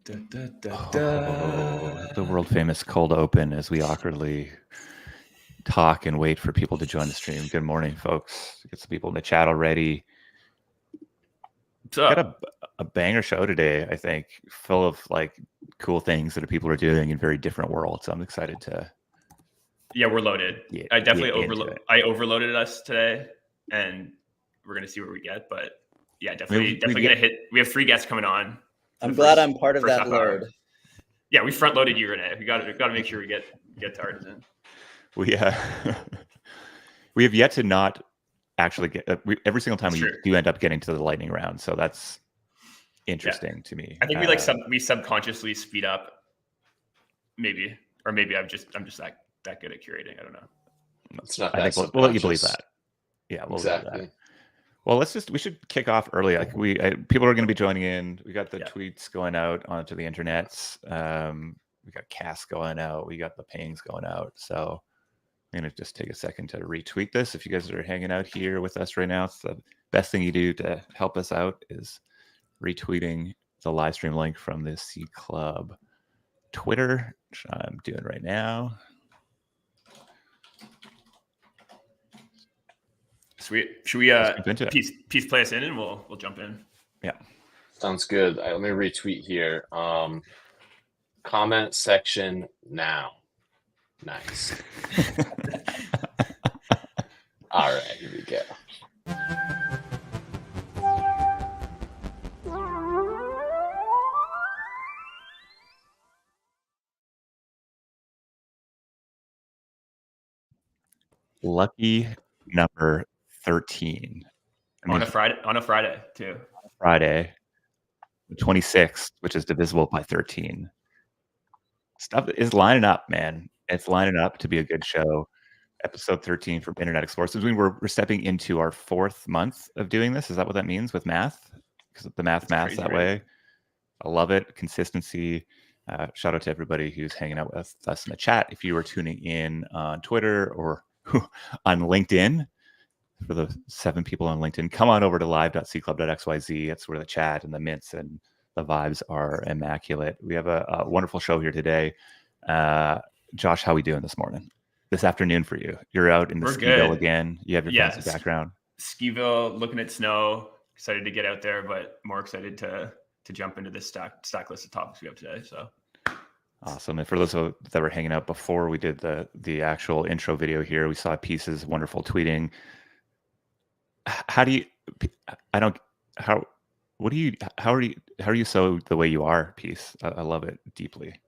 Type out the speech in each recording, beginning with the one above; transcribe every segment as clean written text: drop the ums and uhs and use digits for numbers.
The world famous cold open as we awkwardly talk and wait for people to join the stream. Good morning, folks. Get some people in the chat already. Got a banger show today, I think, full of like cool things that people are doing in very different worlds. So I'm excited to. Yeah, we're loaded. I definitely overloaded us today, and we're gonna see where we get. But yeah, definitely gonna hit. We have 3 guests coming on. I'm glad I'm part of that load. Yeah, we front loaded you, Renee. We got to make sure we get to Artisan. We have yet to not actually get every single time we do end up getting to the lightning round. So that's interesting to me. I think we subconsciously speed up, maybe, or maybe I'm just that good at curating. I don't know. It's not. I think we'll let you believe that. Yeah, we'll exactly. That. Well, we should kick off early. Like people are going to be joining in. We got the tweets going out onto the internets. We got casts going out. We got the pings going out. So I'm going to just take a second to retweet this. If you guys are hanging out here with us right now, it's the best thing you do to help us out is retweeting the live stream link from the Seed Club Twitter, which I'm doing right now. Sweet. Should we piece play us in and we'll jump in? Yeah. Sounds good. Let me retweet here. Comment section now. Nice. All right, here we go. Lucky number 13. On a Friday too. Friday, the 26th, which is divisible by 13. Stuff is lining up, man. It's lining up to be a good show. Episode 13 from Internet Explorers. So we're stepping into our 4th month of doing this. Is that what that means with math? Because the math crazy, that way. I love it. Consistency. Shout out to everybody who's hanging out with us in the chat. If you are tuning in on Twitter or on LinkedIn, for the 7 people on LinkedIn, come on over to live.seedclub.xyz. That's where the chat and the mints and the vibes are immaculate. We have a wonderful show here today. Josh, how are we doing this morning? This afternoon for you? You're out in the Skiville again. You have your fancy background. Skiville, looking at snow. Excited to get out there, but more excited to jump into this stack list of topics we have today. So awesome. And for those that were hanging out before we did the actual intro video here, we saw Peace's wonderful tweeting. How are you so the way you are, Peace? I love it deeply.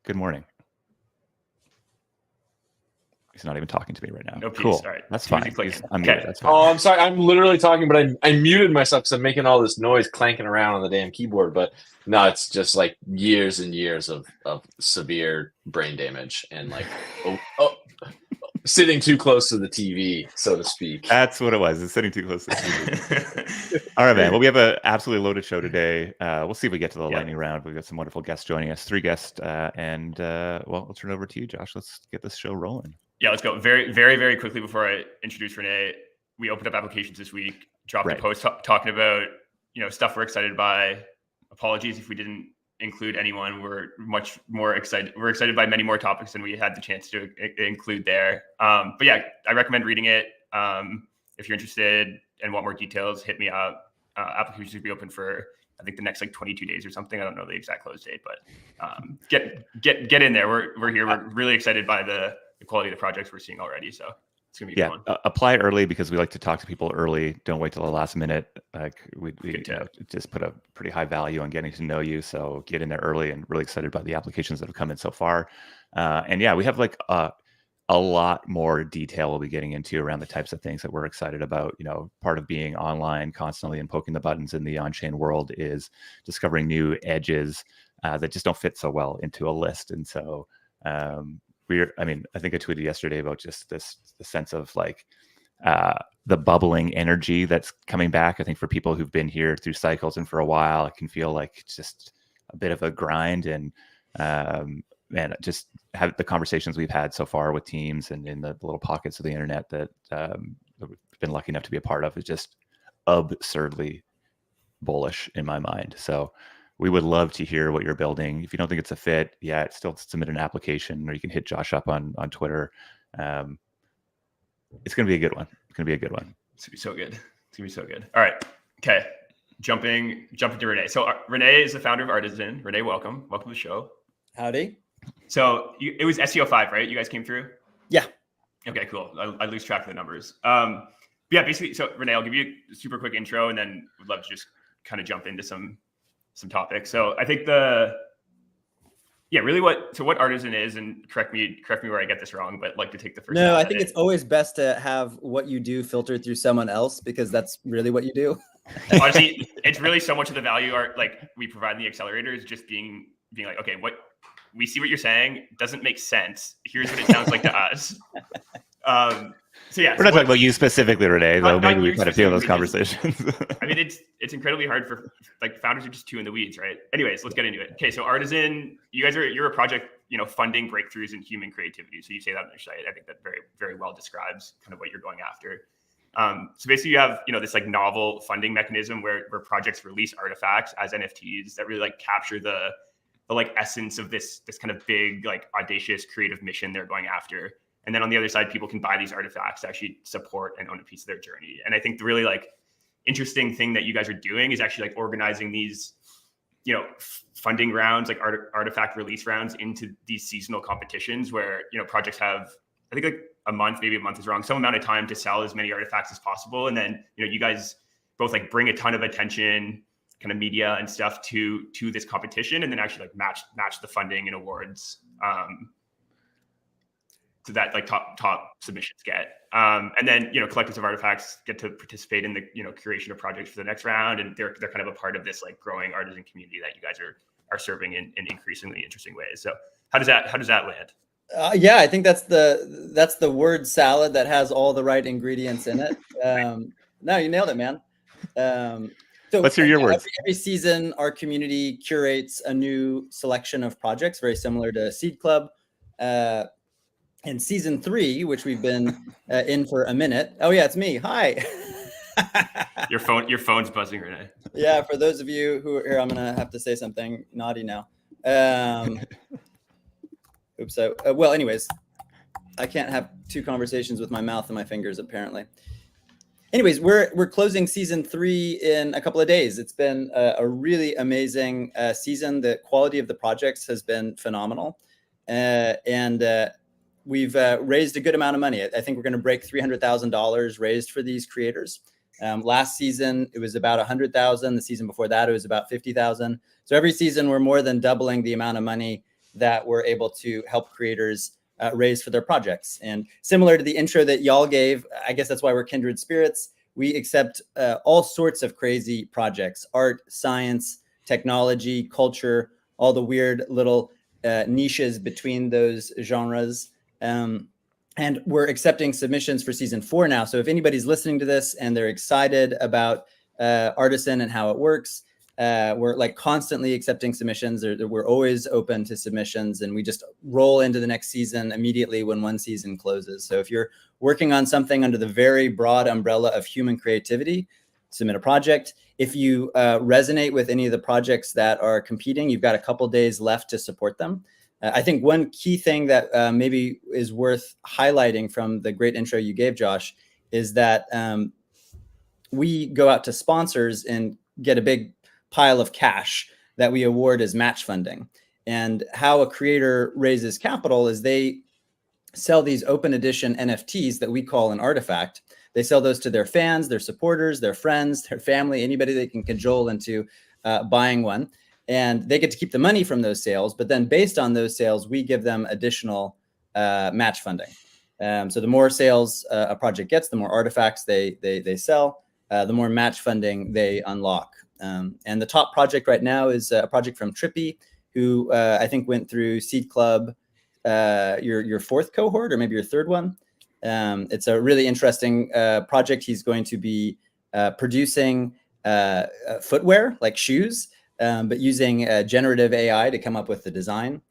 Good morning. He's not even talking to me right now. No, Peace. Cool. All right. That's fine. I'm good. That's fine. Oh, I'm sorry. I'm literally talking, but I muted myself because I'm making all this noise clanking around on the damn keyboard. But no, it's just like years and years of severe brain damage and like sitting too close to the TV, so to speak. That's what it was. It's sitting too close to the TV. All right, man. Well, we have an absolutely loaded show today. We'll see if we get to the lightning round. We've got some wonderful guests joining us. 3 guests. And we'll turn it over to you, Josh. Let's get this show rolling. Yeah, let's go. Very, very, very quickly before I introduce Renee, we opened up applications this week, dropped a post talking about, stuff we're excited by. Apologies if we didn't include anyone. We're much more excited. We're excited by many more topics than we had the chance to include there. But yeah, I recommend reading it. If you're interested and want more details, hit me up. Applications will be open for, I think, the next 22 days or something. I don't know the exact close date, but get in there. We're here. We're really excited by the quality of the projects we're seeing already. So it's gonna be fun. Apply early because we like to talk to people early. Don't wait till the last minute. Like we just put a pretty high value on getting to know you. So get in there early, and really excited about the applications that have come in so far. And yeah, we have a lot more detail we'll be getting into around the types of things that we're excited about. Part of being online constantly and poking the buttons in the on-chain world is discovering new edges that just don't fit so well into a list. And so I think I tweeted yesterday about just the sense of the bubbling energy that's coming back. I think for people who've been here through cycles and for a while, it can feel like it's just a bit of a grind. And just have the conversations we've had so far with teams and in the little pockets of the internet that we've been lucky enough to be a part of is just absurdly bullish in my mind. So we would love to hear what you're building. If you don't think it's a fit, still submit an application, or you can hit Josh up on Twitter. It's going to be a good one. It's going to be a good one. It's going to be so good. It's going to be so good. All right. Okay. Jumping to Renee. So Renee is the founder of Artisan. Renee, welcome. Welcome to the show. Howdy. So it was SEO5, right? You guys came through? Yeah. Okay, cool. I lose track of the numbers. Basically, so Renee, I'll give you a super quick intro, and then would love to just kind of jump into some topics. So I think what Artisan is, and correct me where I get this wrong, but like to take the first. No, I think it's always best to have what you do filtered through someone else, because that's really what you do. Honestly, it's really so much of the value we provide in the accelerator is just being like, okay, we see what you're saying, doesn't make sense. Here's what it sounds like to us. We're not talking about you specifically, Renee, though. Maybe we've had a few of those conversations. I mean, it's incredibly hard for founders are just too in the weeds, right? Anyways, let's get into it. Okay, so Artisan, you're a project, funding breakthroughs in human creativity. So you say that on your site. I think that very, very well describes kind of what you're going after. So basically, you have this novel funding mechanism where projects release artifacts as NFTs that really capture the essence of this kind of big audacious creative mission they're going after. And then on the other side, people can buy these artifacts to actually support and own a piece of their journey. And I think the really interesting thing that you guys are doing is actually organizing these, funding rounds, artifact release rounds into these seasonal competitions where, projects have, I think a month, maybe a month is wrong, some amount of time to sell as many artifacts as possible. And then, you guys both bring a ton of attention, kind of media and stuff to this competition, and then actually match the funding and awards to that top submissions get. And then, collectors of artifacts get to participate in the, curation of projects for the next round. And they're kind of a part of this growing artisan community that you guys are serving in increasingly interesting ways. So how does that land? I think that's the word salad that has all the right ingredients in it. No, you nailed it, man. So let's hear your words. Every season, our community curates a new selection of projects, very similar to Seed Club. In season 3, which we've been in for a minute. Oh yeah, it's me. Hi. Your phone's buzzing, Renee. Yeah, for those of you who are here, I'm gonna have to say something naughty now. Oops. Well, anyways, I can't have 2 conversations with my mouth and my fingers, apparently. Anyways, we're closing season 3 in a couple of days. It's been a really amazing season. The quality of the projects has been phenomenal, and we've raised a good amount of money. I think we're going to break $300,000 raised for these creators. Last season, it was about $100,000. The season before that, it was about $50,000. So every season, we're more than doubling the amount of money that we're able to help creators raise for their projects. And similar to the intro that y'all gave, I guess that's why we're kindred spirits. We accept all sorts of crazy projects: art, science, technology, culture, all the weird little niches between those genres. And we're accepting submissions for season 4 now. So if anybody's listening to this and they're excited about Artisan and how it works, we're constantly accepting submissions. We're always open to submissions, and we just roll into the next season immediately when one season closes. So if you're working on something under the very broad umbrella of human creativity, submit a project. If you resonate with any of the projects that are competing, you've got a couple days left to support them. I think one key thing that maybe is worth highlighting from the great intro you gave, Josh, is that we go out to sponsors and get a big pile of cash that we award as match funding. And how a creator raises capital is they sell these open edition NFTs that we call an artifact. They sell those to their fans, their supporters, their friends, their family, anybody they can cajole into buying one. And they get to keep the money from those sales, but then based on those sales, we give them additional match funding. So the more sales a project gets, the more artifacts they sell, the more match funding they unlock. And the top project right now is a project from Trippy, who I think went through Seed Club, your 4th cohort, or maybe your 3rd one. It's a really interesting project. He's going to be producing footwear, like shoes, but using generative AI to come up with the design.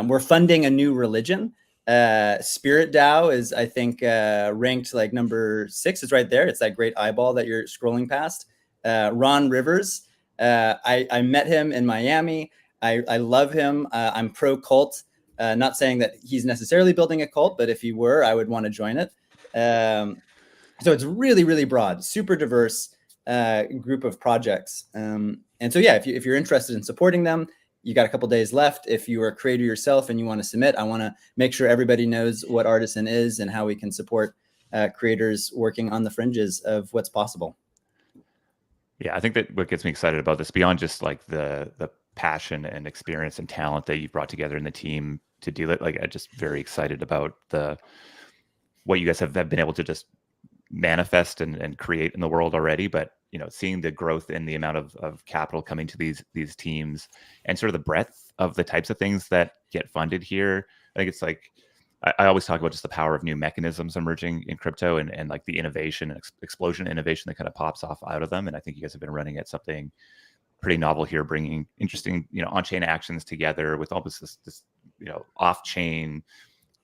We're funding a new religion. Spirit DAO is, I think, ranked number 6. It's right there. It's that great eyeball that you're scrolling past. Ron Rivers I met him in Miami. I love him. I'm pro cult. Not saying that he's necessarily building a cult, but if he were, I would want to join it. So it's really, really broad, super diverse group of projects. And so, yeah, if you're interested in supporting them, you got a couple days left. If you are a creator yourself and you want to submit, I want to make sure everybody knows what Artisan is and how we can support creators working on the fringes of what's possible. Yeah, I think that what gets me excited about this, beyond just like the passion and experience and talent that you've brought together in the team to do it, like I'm just very excited about what you guys have been able to just manifest and create in the world already. But seeing the growth in the amount of capital coming to these teams and sort of the breadth of the types of things that get funded here, I think it's like I always talk about just the power of new mechanisms emerging in crypto and like the innovation and explosion of innovation that kind of pops off out of them. And I think you guys have been running at something pretty novel here, bringing interesting, on-chain actions together with almost this off-chain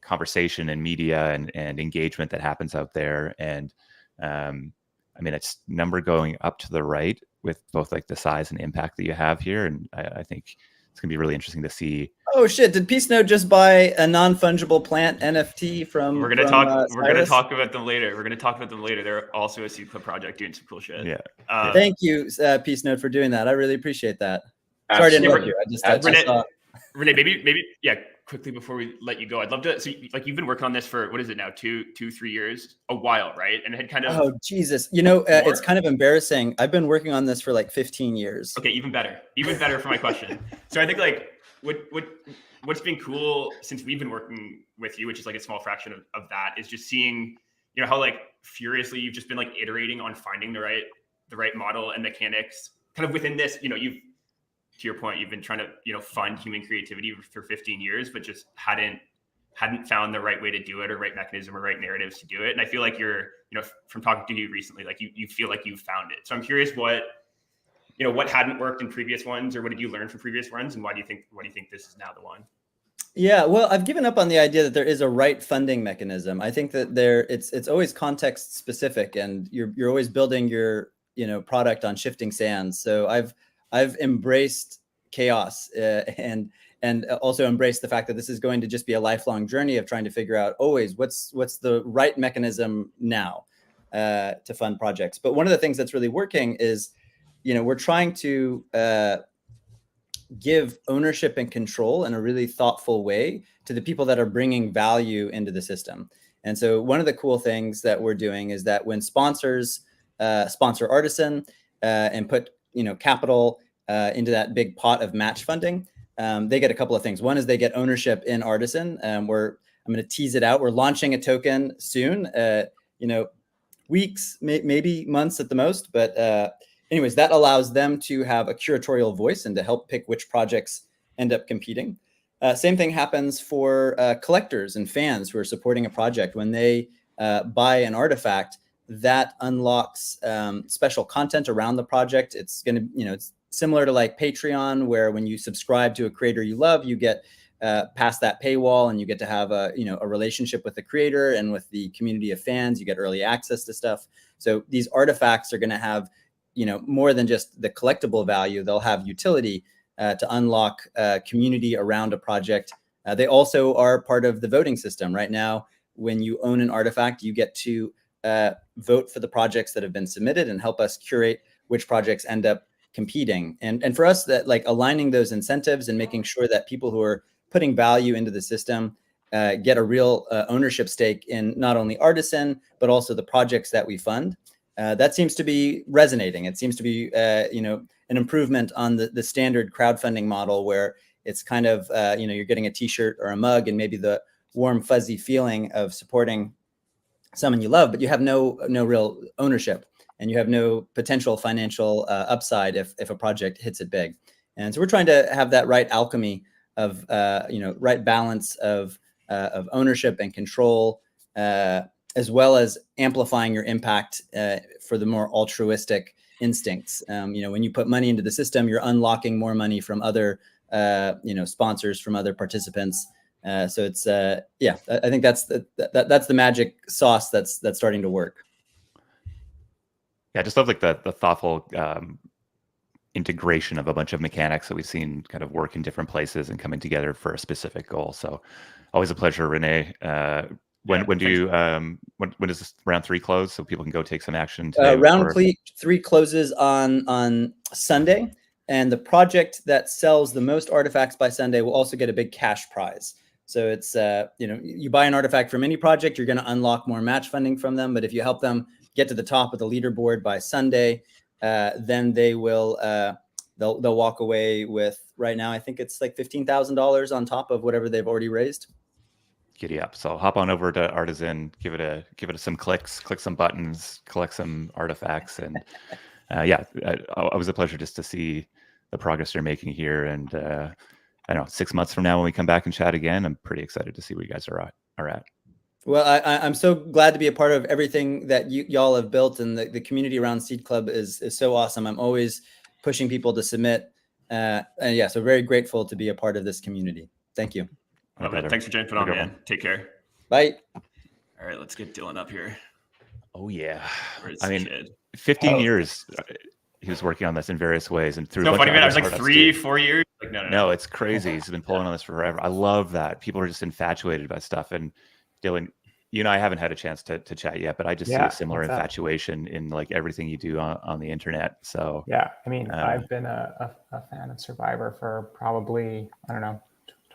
conversation and media and engagement that happens out there. And I mean, it's number going up to the right with both like the size and impact that you have here. And I think it's gonna be really interesting to see. Oh shit! Did Peace Note just buy a non-fungible plant NFT from? We're gonna talk about them later. They're also a Seed Club project doing some cool shit. Yeah. Thank you, Peace Note, for doing that. I really apprate that. Sorry to interrupt you. I just Renee, maybe quickly before we let you go, I'd love to. So, like, you've been working on this for what is it now? 2-3 years, a while, right? And it had kind of. Oh Jesus! It's kind of embarrassing. I've been working on this for like 15 years. Okay, even better for my question. So I think like what's been cool since we've been working with you, which is like a small fraction of that, is just seeing how like furiously you've just been like iterating on finding the right model and mechanics kind of within this. You've, to your point, you've been trying to fund human creativity for 15 years, but just hadn't found the right way to do it or right mechanism or right narratives to do it. And I feel like you're from talking to you recently, like you feel like you've found it. So I'm curious what hadn't worked in previous ones, or what did you learn from previous ones, and why do you think this is now the one? Yeah, well, I've given up on the idea that there is a right funding mechanism. I think that it's always context specific, and you're always building your product on shifting sands. So I've embraced chaos and also embraced the fact that this is going to just be a lifelong journey of trying to figure out always what's the right mechanism now to fund projects. But one of the things that's really working is we're trying to give ownership and control in a really thoughtful way to the people that are bringing value into the system. And so one of the cool things that we're doing is that when sponsors sponsor Artisan and put capital into that big pot of match funding, they get a couple of things. One is they get ownership in Artisan. I'm going to tease it out. We're launching a token soon, weeks, maybe months at the most. But anyways, that allows them to have a curatorial voice and to help pick which projects end up competing. Same thing happens for collectors and fans who are supporting a project. When they buy an artifact, that unlocks special content around the project. It's going to, it's similar to like Patreon, where when you subscribe to a creator you love, you get past that paywall and you get to have a relationship with the creator and with the community of fans. You get early access to stuff. So these artifacts are going to have, more than just the collectible value. They'll have utility to unlock community around a project. They also are part of the voting system. Right now, when you own an artifact, you get to vote for the projects that have been submitted and help us curate which projects end up competing. And for us, that like aligning those incentives and making sure that people who are putting value into the system get a real ownership stake in not only Artisan, but also the projects that we fund. That seems to be resonating. It seems to be, an improvement on the standard crowdfunding model, where it's kind of, you're getting a T-shirt or a mug and maybe the warm, fuzzy feeling of supporting someone you love, but you have no real ownership and you have no potential financial upside if a project hits it big. And so we're trying to have that right alchemy of, right balance of ownership and control, as well as amplifying your impact for the more altruistic instincts. When you put money into the system, you're unlocking more money from other, sponsors, from other participants. So it's, I think that's the magic sauce that's starting to work. Yeah, I just love like the thoughtful integration of a bunch of mechanics that we've seen kind of work in different places and coming together for a specific goal. So always a pleasure, Renee. When does this round 3 close so people can go take some action today? Round 3 closes on Sunday, and the project that sells the most artifacts by Sunday will also get a big cash prize. So it's you buy an artifact from any project, you're going to unlock more match funding from them. But if you help them get to the top of the leaderboard by Sunday, then they will they'll walk away with, right now I think it's like $15,000 on top of whatever they've already raised. Giddy up. So hop on over to Artisan, give it some clicks, click some buttons, collect some artifacts, and it was a pleasure just to see the progress they're making here. And I don't know, 6 months from now when we come back and chat again, I'm pretty excited to see where you guys are at. Well, I'm so glad to be a part of everything that y'all have built, and the community around Seed Club is so awesome. I'm always pushing people to submit, and so very grateful to be a part of this community. Thank you. Love it. Thanks for jumping on, man. Take care. Bye. All right, let's get Dylan up here. Oh yeah. I mean, 15 years he was working on this in various ways, and through. No funny, man. I was like 3-4 years. Like, no, it's crazy. He's been pulling on this forever. I love that people are just infatuated by stuff. And Dylan, you and I haven't had a chance to chat yet, but I just see a similar infatuation in like everything you do on the internet. So yeah, I mean, I've been a fan of Survivor for probably, I don't know,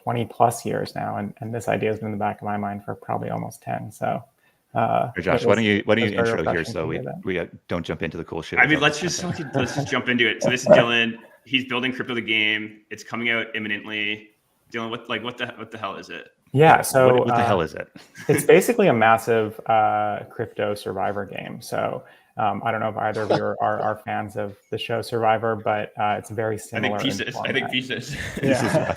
20 plus years now, and this idea has been in the back of my mind for probably almost 10. So Josh, why don't you intro here so we don't jump into the cool shit. I mean, let's just jump into it. So this is Dylan. He's building Crypto the Game. It's coming out imminently. Dylan, what the hell is it? Yeah, so what the hell is it? It's basically a massive crypto Survivor game. So I don't know if either of you are fans of the show Survivor, but it's very similar. I think pieces. Yeah.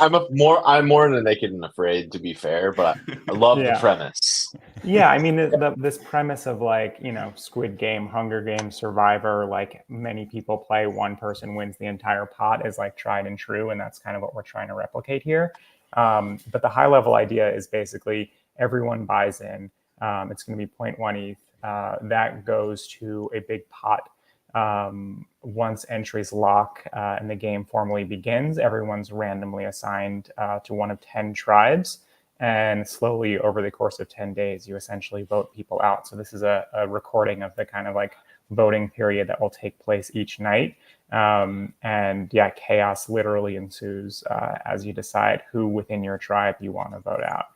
I'm more than naked and afraid, to be fair, but I love the premise. Yeah, I mean, this premise of like, Squid Game, Hunger Games, Survivor, like many people play, one person wins the entire pot is like tried and true, and that's kind of what we're trying to replicate here. But the high level idea is basically everyone buys in. It's going to be 0.1 ETH. That goes to a big pot. Once entries lock and the game formally begins, everyone's randomly assigned to one of 10 tribes. And slowly over the course of 10 days, you essentially vote people out. So this is a recording of the kind of like voting period that will take place each night. And chaos literally ensues as you decide who within your tribe you want to vote out.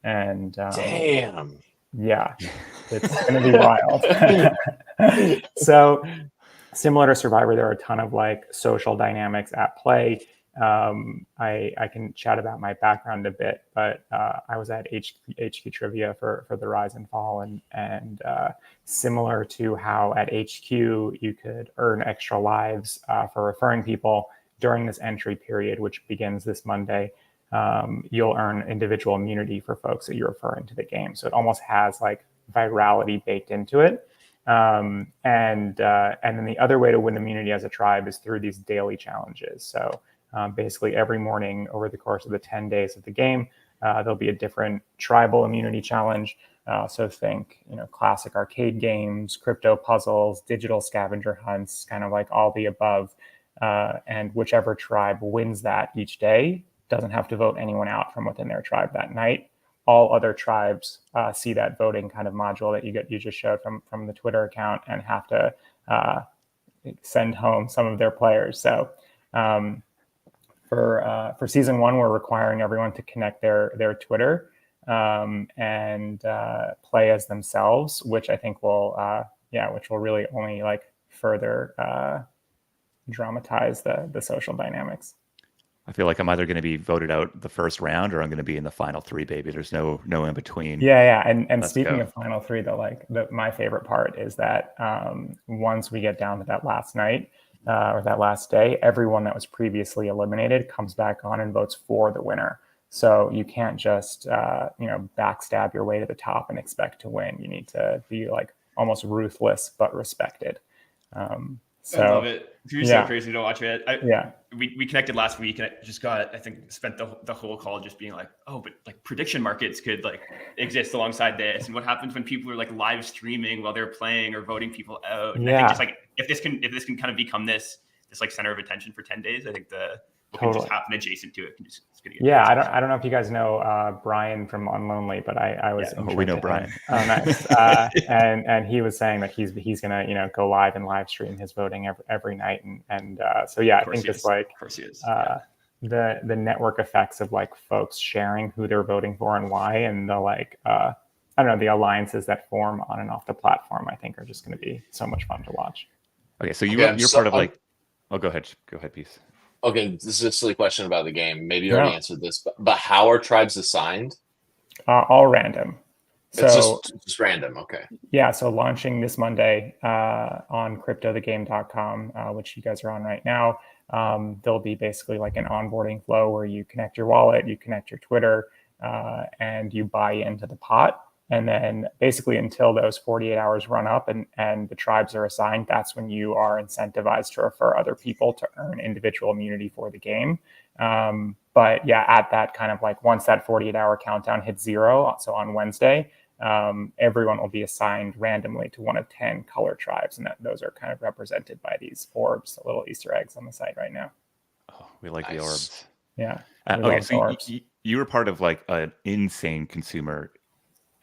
And damn. Yeah, it's going to be wild. So similar to Survivor, there are a ton of like social dynamics at play. I can chat about my background a bit, but I was at HQ Trivia for the Rise and Fall, and similar to how at HQ you could earn extra lives for referring people during this entry period, which begins this Monday. You'll earn individual immunity for folks that you're referring to the game. So it almost has like virality baked into it. And then the other way to win immunity as a tribe is through these daily challenges. So basically every morning over the course of the 10 days of the game, there'll be a different tribal immunity challenge. So think, classic arcade games, crypto puzzles, digital scavenger hunts, kind of like all the above. And whichever tribe wins that each day doesn't have to vote anyone out from within their tribe that night. All other tribes see that voting kind of module that you just showed from the Twitter account and have to send home some of their players. So for season 1, we're requiring everyone to connect their Twitter and play as themselves, which I think will really only like further dramatize the social dynamics. I feel like I'm either going to be voted out the first round or I'm going to be in the final 3, baby. There's no in between. Yeah. And speaking of final 3, my favorite part is that once we get down to that last night or that last day, everyone that was previously eliminated comes back on and votes for the winner. So you can't just backstab your way to the top and expect to win. You need to be like almost ruthless but respected. So, I love it. It's so crazy to watch it. We connected last week, and I think spent the whole call just being like, oh, but like prediction markets could like exist alongside this, and what happens when people are like live streaming while they're playing or voting people out. And I think just like if this can kind of become this like center of attention for 10 days, I think what can just happen adjacent to it can just it's gonna get I don't know if you guys know Brian from Unlonely, but I was we know Brian. Oh, nice. And he was saying that he's gonna go live and live stream his voting every night, and so I think it's like of course he is. The network effects of like folks sharing who they're voting for and why, and the like I don't know, the alliances that form on and off the platform, I think are just going to be so much fun to watch. Okay, so you're part of like. Oh, go ahead, Peace. Okay, this is a silly question about the game. Maybe you already answered this, but how are tribes assigned? All random. It's just random. Okay. Yeah. So launching this Monday on cryptothegame.com, which you guys are on right now, there'll be basically like an onboarding flow where you connect your wallet, you connect your Twitter, and you buy into the pot. And then basically until those 48 hours run up and the tribes are assigned, that's when you are incentivized to refer other people to earn individual immunity for the game. But at that kind of like once that 48-hour countdown hits 0, so on Wednesday, everyone will be assigned randomly to one of 10 color tribes. And those are kind of represented by these orbs, the little Easter eggs on the site right now. Oh, we like the orbs. Yeah. Okay, so you were part of like an insane consumer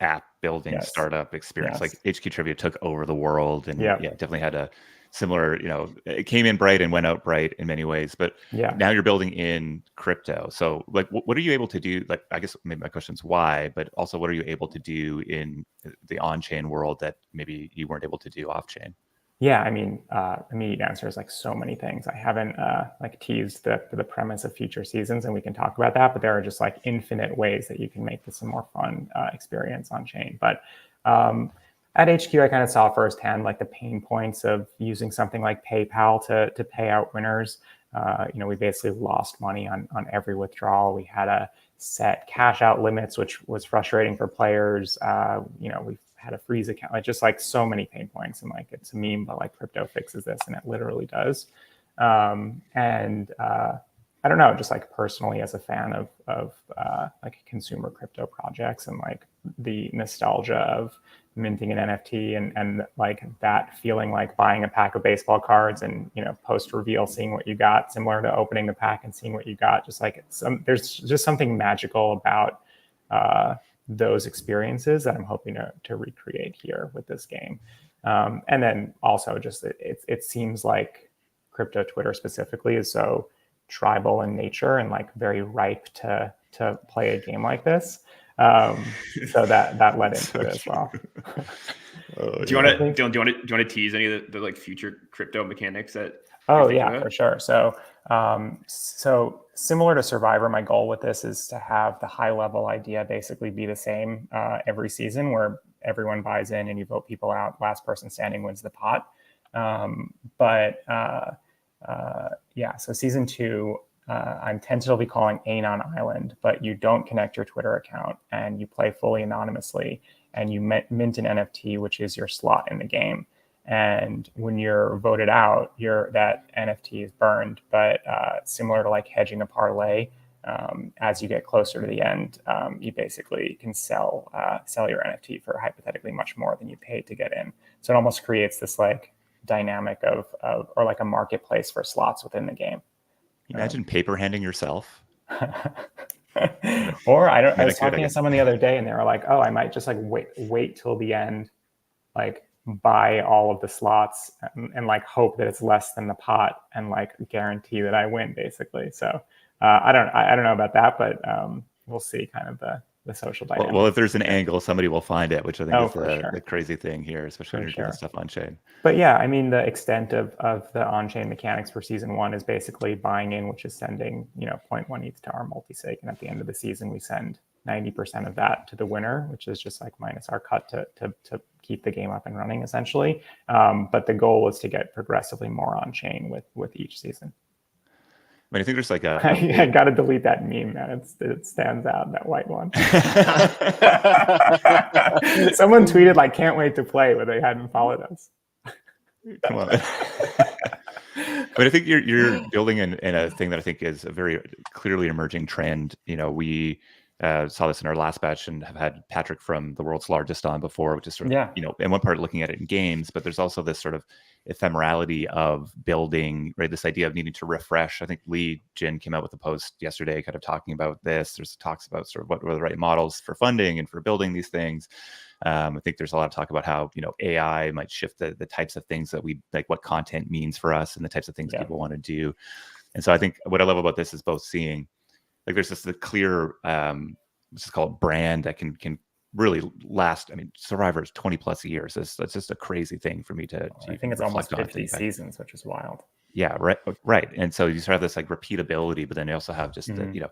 app building startup experience. Like HQ Trivia took over the world, and definitely had a similar, it came in bright and went out bright in many ways, but now you're building in crypto. So like, what are you able to do? Like, I guess maybe my question is why, but also what are you able to do in the on-chain world that maybe you weren't able to do off-chain? Yeah, I mean, immediate answer is like so many things. I haven't like teased the premise of future seasons, and we can talk about that. But there are just like infinite ways that you can make this a more fun experience on chain. But at HQ, I kind of saw firsthand like the pain points of using something like PayPal to pay out winners. We basically lost money on every withdrawal. We had a set cash out limits, which was frustrating for players. We've had a freeze account, like just like so many pain points, and like it's a meme, but like crypto fixes this, and it literally does. I don't know, just like personally as a fan of like consumer crypto projects and like the nostalgia of minting an NFT and like that feeling like buying a pack of baseball cards and post reveal seeing what you got, similar to opening the pack and seeing what you got. Just like there's just something magical about those experiences that I'm hoping to recreate here with this game. And then also just it seems like crypto Twitter specifically is so tribal in nature and like very ripe to play a game like this. So that led into it as well. Do you want to tease any of the like future crypto mechanics that? Oh yeah, for sure. So similar to Survivor, my goal with this is to have the high level idea basically be the same every season, where everyone buys in and you vote people out. Last person standing wins the pot. So season 2, I'm tentatively calling Anon Island, but you don't connect your Twitter account and you play fully anonymously and you mint an NFT, which is your slot in the game. And when you're voted out, that NFT is burned. But similar to like hedging a parlay, as you get closer to the end, you basically can sell your NFT for hypothetically much more than you paid to get in. So it almost creates this like dynamic of or like a marketplace for slots within the game. Imagine paper handing yourself. Or I was talking to someone the other day and they were like, oh, I might just like wait till the end, like buy all of the slots and like hope that it's less than the pot and like guarantee that I win basically. So I don't know about that, but we'll see kind of the social dynamic. Well, if there's an angle, somebody will find it, which I think is the crazy thing here, especially when you're doing stuff on chain. But yeah, I mean, the extent of the on-chain mechanics for season 1 is basically buying in, which is sending 0.1 ETH to our multisig, and at the end of the season we send 90% of that to the winner, which is just like minus our cut to keep the game up and running essentially. But the goal is to get progressively more on-chain with each season. I mean, I think there's like I got to delete that meme, man. It stands out, that white one. Someone tweeted like, "Can't wait to play," but they hadn't followed us. Come on. But I think you're building in a thing that I think is a very clearly emerging trend. We saw this in our last batch and have had Patrick from The World's Largest on before, which is sort of, in one part looking at it in games, but there's also this sort of ephemerality of building, right? This idea of needing to refresh. I think Lee Jin came out with a post yesterday kind of talking about this. There's talks about sort of what are the right models for funding and for building these things. I think there's a lot of talk about how, AI might shift the types of things that we like, what content means for us and the types of things people want to do. And so I think what I love about this is both seeing, like, there's this clear, let's just call it brand that can really last. I mean, Survivor is 20 plus years. That's just a crazy thing for me to I think it's almost 50 seasons, which is wild. Yeah, right. And so you sort of have this like repeatability, but then you also have just the,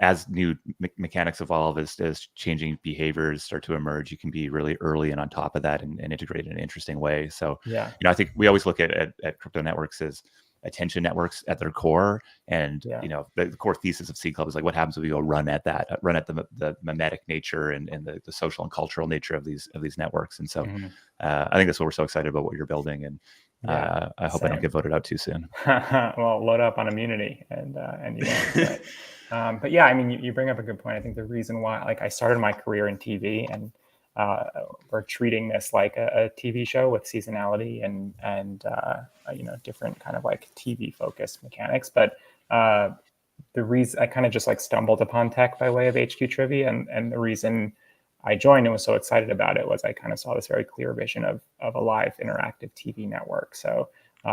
as new mechanics evolve, as changing behaviors start to emerge, you can be really early and on top of that and integrate in an interesting way. So, I think we always look at crypto networks as attention networks at their core. And, the core thesis of Seed Club is like, what happens if we go run at the mimetic nature and the social and cultural nature of these networks. And so I think that's what we're so excited about what you're building. And I hope I don't get voted out too soon. Well, load up on immunity and you won't. But yeah, I mean, you bring up a good point. I think the reason why, like, I started my career in TV, and we're treating this like a TV show with seasonality and different kind of like TV focused mechanics. But the reason I kind of just like stumbled upon tech by way of HQ Trivia, and the reason I joined and was so excited about it was I kind of saw this very clear vision of a live interactive TV network. So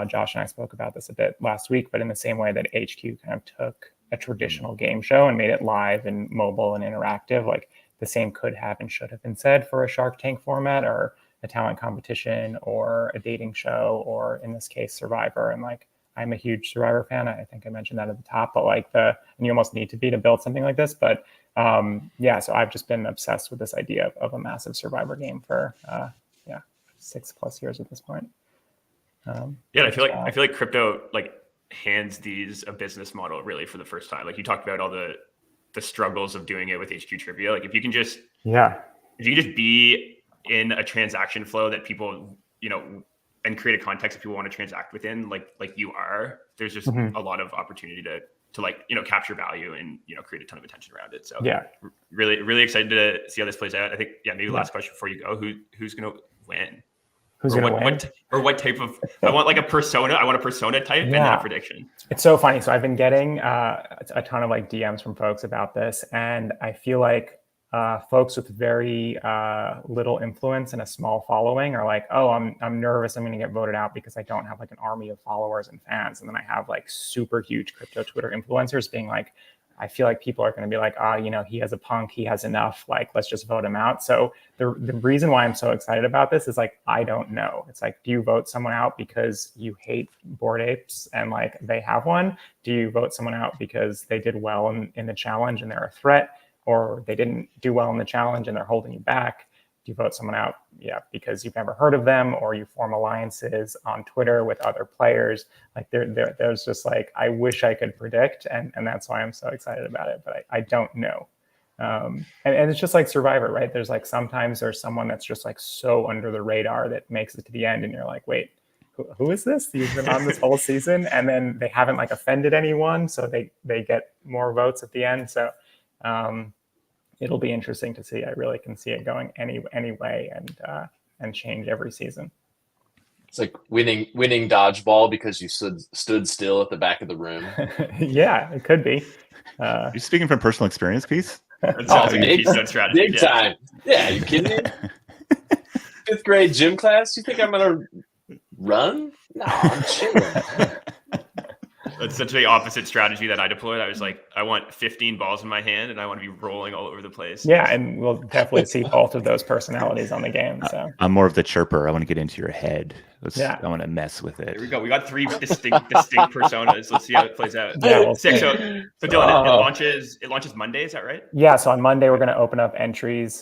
Josh and I spoke about this a bit last week, but in the same way that HQ kind of took a traditional game show and made it live and mobile and interactive, like the same could have and should have been said for a Shark Tank format or a talent competition or a dating show, or in this case, Survivor. And like, I'm a huge Survivor fan. I think I mentioned that at the top, but like and you almost need to be to build something like this. But so I've just been obsessed with this idea of a massive Survivor game for 6+ years at this point. I feel like crypto like hands these a business model really for the first time. Like you talked about all the struggles of doing it with HQ Trivia. Like if you can just be in a transaction flow that people, and create a context that people want to transact within, like you are, there's just a lot of opportunity to like, capture value and, create a ton of attention around it. So really, really excited to see how this plays out. I think, maybe last question before you go, who's going to win? Who's going to win? What type of, I want like a persona. I want a persona type and then a prediction. It's so funny. So I've been getting a ton of like DMs from folks about this. And I feel like folks with very little influence and a small following are like, oh, I'm nervous. I'm going to get voted out because I don't have like an army of followers and fans. And then I have like super huge crypto Twitter influencers being like, I feel like people are going to be like, he has a punk, he has enough, like, let's just vote him out. So the reason why I'm so excited about this is like, I don't know. It's like, do you vote someone out because you hate Bored Apes and like they have one? Do you vote someone out because they did well in the challenge and they're a threat, or they didn't do well in the challenge and they're holding you back? Do you vote someone out because you've never heard of them, or you form alliances on Twitter with other players? Like there's just like, I wish I could predict, and that's why I'm so excited about it, but I don't know. And it's just like Survivor, right? There's like, sometimes there's someone that's just like so under the radar that makes it to the end and you're like, wait, who is this? You've been on this whole season, and then they haven't like offended anyone, so they get more votes at the end. So it'll be interesting to see. I really can see it going any way and change every season. It's like winning dodgeball because you stood still at the back of the room. Yeah, it could be. You're speaking from personal experience, Peace? That sounds like a keystone strategy. Big time. Yeah, you kidding me? 5th grade gym class? You think I'm gonna run? No, I'm chilling. That's such the opposite strategy that I deployed. I was like, I want 15 balls in my hand and I want to be rolling all over the place. Yeah, and we'll definitely see both of those personalities on the game. So I'm more of the chirper. I want to get into your head. I want to mess with it. Here we go. We got 3 distinct personas. Let's see how it plays out. Yeah, we'll 6. So Dylan, it launches Monday. Is that right? Yeah. So on Monday, we're going to open up entries.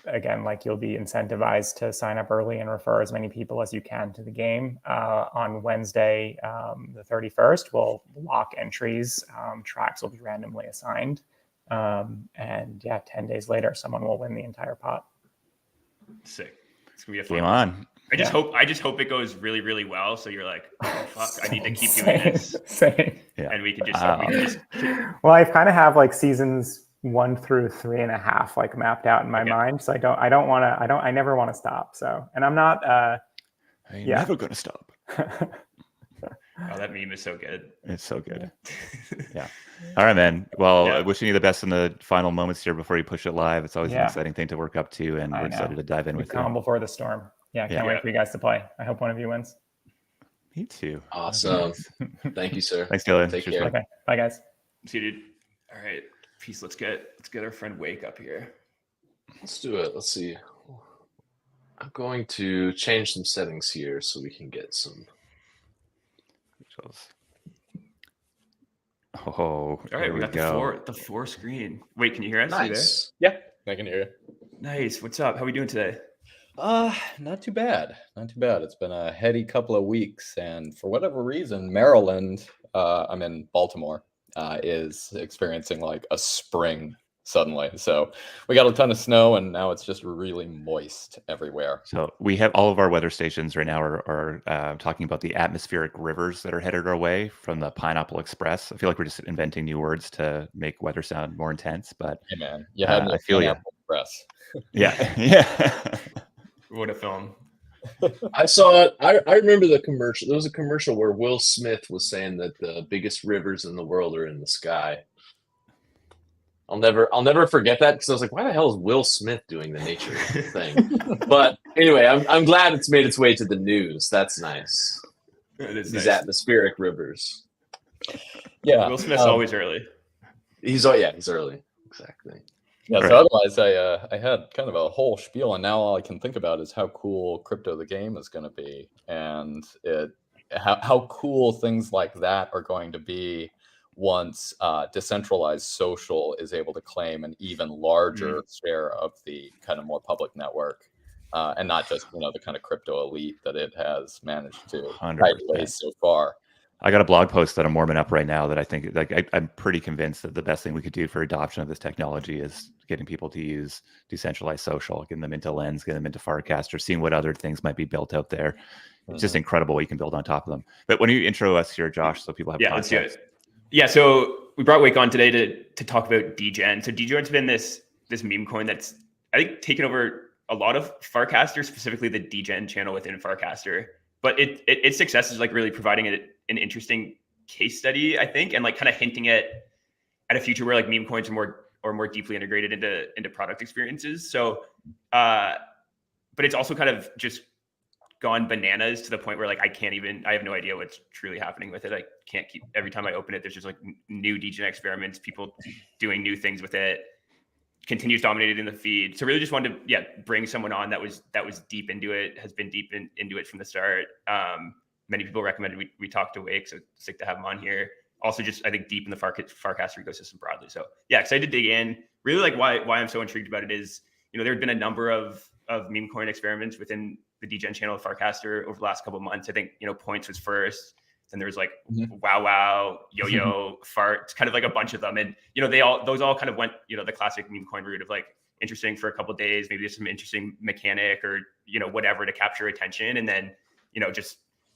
Again, like, you'll be incentivized to sign up early and refer as many people as you can to the game. On Wednesday, the 31st, we'll lock entries. Tracks will be randomly assigned. And 10 days later, someone will win the entire pot. Sick. It's going to be a fun Game on. I just hope it goes really, really well. So you're like, oh, fuck, I need to keep doing this. Same. Yeah. And we can just well, I kind of have like seasons 1 through 3.5 like mapped out in my mind. So I never want to stop. So, and I'm not, I'm never going to stop. Oh, that meme is so good. It's so good. Yeah. All right, man. Well, wishing you the best in the final moments here before you push it live. It's always an exciting thing to work up to, and we're excited to dive in with you. Calm before the storm. Yeah, can't wait for you guys to play. I hope one of you wins. Me too. Awesome. Thank you, sir. Thanks, Dylan. Take care. Okay. Bye, guys. See you, dude. All right. Peace. Let's get our friend Wake up here. Let's do it. Let's see. I'm going to change some settings here so we can get some. Oh, all right. We got the four screen. Wait, can you hear us? Nice. Yeah, I can hear you. Nice. What's up? How are we doing today? Not too bad. Not too bad. It's been a heady couple of weeks, and for whatever reason, Maryland, I'm in Baltimore, is experiencing like a spring suddenly. So we got a ton of snow, and now it's just really moist everywhere. So we have all of our weather stations right now are talking about the atmospheric rivers that are headed our way from the Pineapple Express. I feel like we're just inventing new words to make weather sound more intense, but hey man, you had I feel you. Express. Yeah. What a film. I saw it. I remember the commercial. There was a commercial where Will Smith was saying that the biggest rivers in the world are in the sky. I'll never forget that, because I was like, why the hell is Will Smith doing the nature thing? But anyway, I'm glad it's made its way to the news. That's nice. These atmospheric rivers. Yeah. Will Smith's always early. He's early. Exactly. Yeah, so otherwise I had kind of a whole spiel, and now all I can think about is how cool Crypto the Game is going to be, and how cool things like that are going to be once decentralized social is able to claim an even larger share of the kind of more public network, and not just the kind of crypto elite that it has managed to raise so far. I got a blog post that I'm warming up right now that I think, like, I'm pretty convinced that the best thing we could do for adoption of this technology is getting people to use decentralized social, getting them into Lens, getting them into Farcaster, seeing what other things might be built out there. It's just incredible what you can build on top of them. But when you intro us here, Josh, so people have context. Let's do it. Yeah, so we brought Wake on today to talk about DGen. So DGen's been this meme coin that's, I think, taken over a lot of Farcaster, specifically the DGen channel within Farcaster. But its success is like really providing an interesting case study, I think, and like kind of hinting at a future where like meme coins are more deeply integrated into product experiences. So, but it's also kind of just gone bananas to the point where like I have no idea what's truly happening with it. I can't keep, every time I open it, there's just like new DGen experiments, people doing new things with it. Continues dominated in the feed. So really just wanted to bring someone on that was deep into it, has been deep into it from the start. Many people recommended we talk to Wake, so sick to have him on here. Also just, I think, deep in the Farcaster ecosystem broadly. So yeah, excited to dig in. Really like why I'm so intrigued about it is, there had been a number of meme coin experiments within the DGen channel of Farcaster over the last couple of months. I think, Points was first. Then there was like Wow, Yo-Yo, Fart, kind of like a bunch of them. And, those all kind of went, the classic meme coin route of like interesting for a couple of days, maybe there's some interesting mechanic or, whatever to capture attention. And then,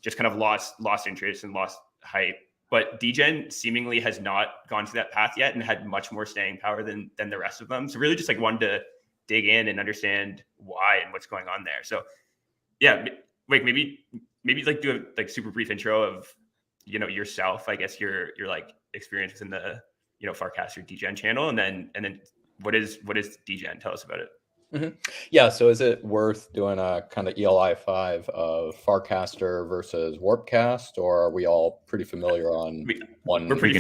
just kind of lost interest and lost hype. But DGen seemingly has not gone to that path yet and had much more staying power than the rest of them. So really just like wanted to dig in and understand why and what's going on there. So yeah, Wake, maybe like do a like super brief intro of, yourself, I guess your like experience within the, Farcaster DGen channel. And then what is DGen? Tell us about it. Yeah. So is it worth doing a kind of ELI 5 of Farcaster versus Warpcast, or are we all pretty familiar on one? We're pretty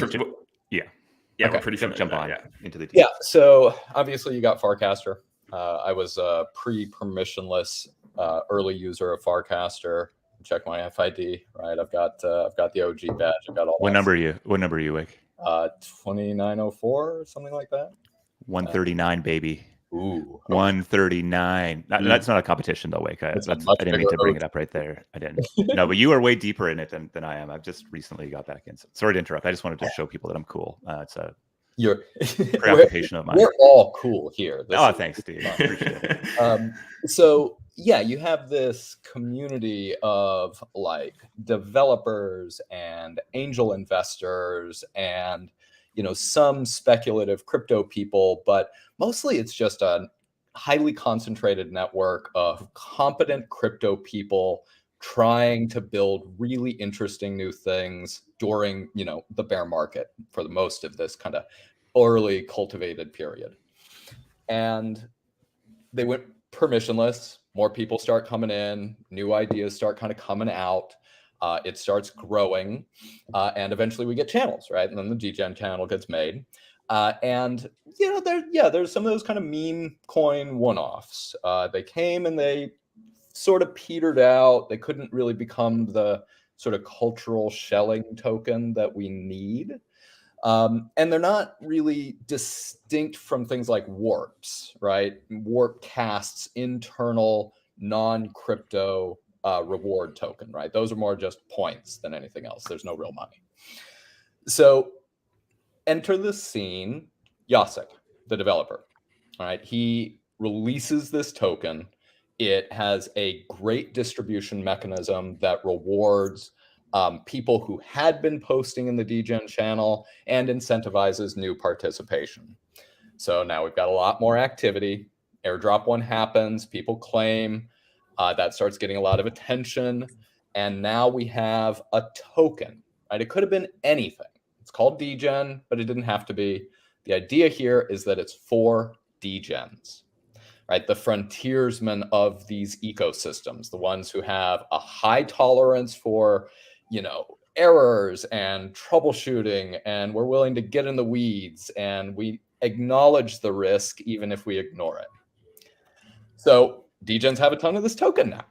Yeah. Yeah. Okay. We're pretty jump on into the Yeah. So obviously you got Farcaster. I was a pre-permissionless early user of Farcaster. Check my FID, right? I've got the OG badge. I've got all. What number are you, Wake? 2904 or something like that. 139, baby. Ooh, 139. That's not a competition though, Wake. I didn't mean to bring it up right there. I didn't. No, but you are way deeper in it than I am. I've just recently got back in. Sorry to interrupt. I just wanted to show people that I'm cool. It's a preoccupation of mine. We're all cool here. Thanks, Steve. I appreciate it. So yeah, you have this community of like developers and angel investors and, you know, some speculative crypto people, but mostly it's just a highly concentrated network of competent crypto people trying to build really interesting new things during, you know, the bear market for the most of this kind of early cultivated period. And they went permissionless. More people start coming in, new ideas start kind of coming out. It starts growing, and eventually we get channels, right? And then the degen channel gets made. And you know, there's some of those kind of meme coin one-offs. They came and they sort of petered out. They couldn't really become the sort of cultural shelling token that we need. And they're not really distinct from things like warps, right? Warp casts internal non-crypto reward token, right? Those are more just points than anything else. There's no real money. So enter the scene Jacek, the developer. All right, he releases this token. It has a great distribution mechanism that rewards people who had been posting in the degen channel and incentivizes new participation. So now we've got a lot more activity. Airdrop one happens, people claim, that starts getting a lot of attention. And now we have a token, right? It could have been anything. It's called degen, but it didn't have to be. The idea here is that it's for degens, right? The frontiersmen of these ecosystems, the ones who have a high tolerance for, you know, errors and troubleshooting, and we're willing to get in the weeds and we acknowledge the risk even if we ignore it. So degens have a ton of this token now.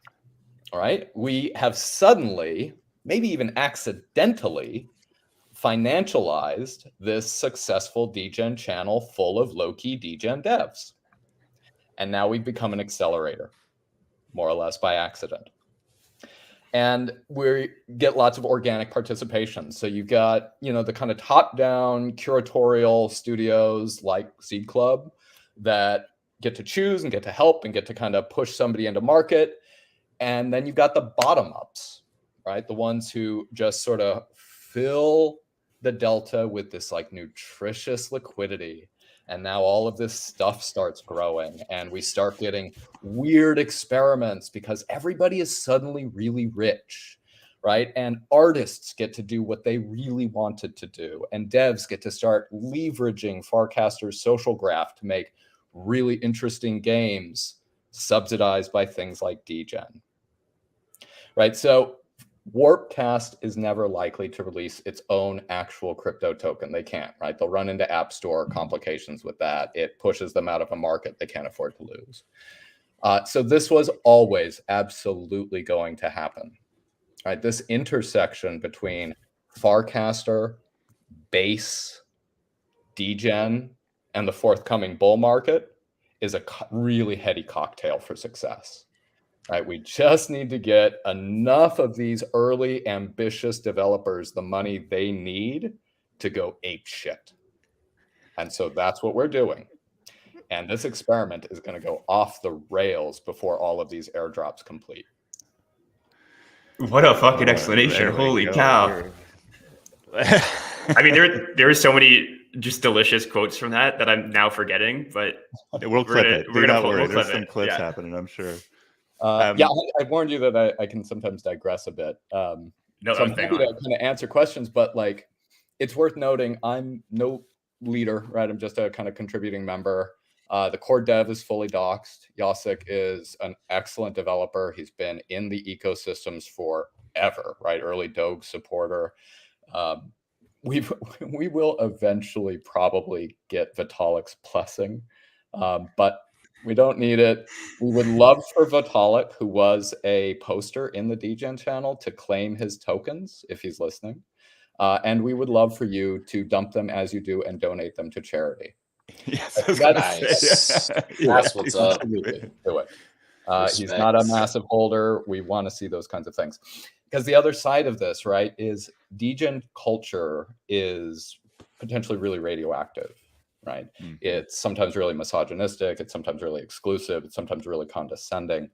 All right, we have suddenly, maybe even accidentally, financialized this successful degen channel full of low-key degen devs. And now we've become an accelerator, more or less by accident. And we get lots of organic participation. So you've got, you know, the kind of top-down curatorial studios like Seed Club that get to choose and get to help and get to kind of push somebody into market. And then you've got the bottom-ups, right? The ones who just sort of fill the delta with this like nutritious liquidity. And now all of this stuff starts growing and we start getting weird experiments because everybody is suddenly really rich, right? And artists get to do what they really wanted to do. And devs get to start leveraging Farcaster's social graph to make really interesting games subsidized by things like degen, right? So Warpcast is never likely to release its own actual crypto token. They can't, right? They'll run into App Store complications with that. It pushes them out of a market they can't afford to lose. So this was always absolutely going to happen, right? This intersection between Farcaster, base, degen, and the forthcoming bull market is a really heady cocktail for success. Right, we just need to get enough of these early ambitious developers the money they need to go ape shit. And so that's what we're doing. And this experiment is going to go off the rails before all of these airdrops complete. What a fucking explanation. Holy cow. I mean, there are so many just delicious quotes from that I'm now forgetting, but we'll clip it. We're going to pull it. There's some clips happening, I'm sure. Yeah, I warned you that I can sometimes digress a bit. No, so I'm happy to kind of answer questions, but like, it's worth noting I'm no leader, right? I'm just a kind of contributing member. The core dev is fully doxed. Jacek is an excellent developer. He's been in the ecosystems forever, right? Early Doge supporter. We will eventually probably get Vitalik's blessing, but we don't need it. We would love for Vitalik, who was a poster in the degen channel, to claim his tokens if he's listening. And we would love for you to dump them as you do and donate them to charity. Yes, that's what's up. Absolutely. Do it. He's not a massive holder. We want to see those kinds of things. Because the other side of this, right, is degen culture is potentially really radioactive. Right. It's sometimes really misogynistic. It's sometimes really exclusive. It's sometimes really condescending.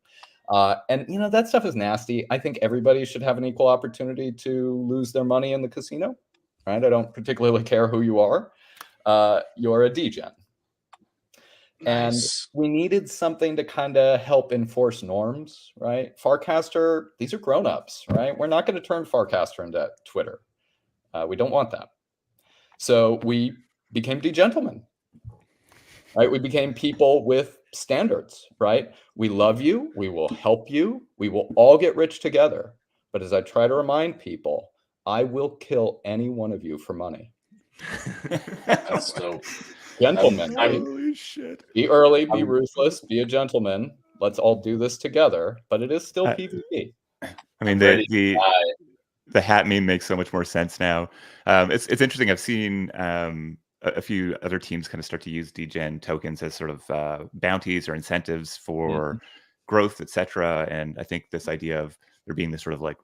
And you know, that stuff is nasty. I think everybody should have an equal opportunity to lose their money in the casino, right? I don't particularly care who you are. You're a degen. And Nice. we needed something to kind of help enforce norms, right? Farcaster, these are grown-ups, right? We're not going to turn Farcaster into Twitter. We don't want that. So we became degentlemen, right? We became people with standards, right? We love you. We will help you. We will all get rich together. But as I try to remind people, I will kill any one of you for money. That's dope. Gentlemen, Holy shit. be early, be ruthless, be a gentleman. Let's all do this together. But it is still PvP. I mean, ready the hat meme makes so much more sense now. It's interesting. I've seen a few other teams kind of start to use degen tokens as sort of bounties or incentives for growth, etc. And I think this idea of there being this sort of like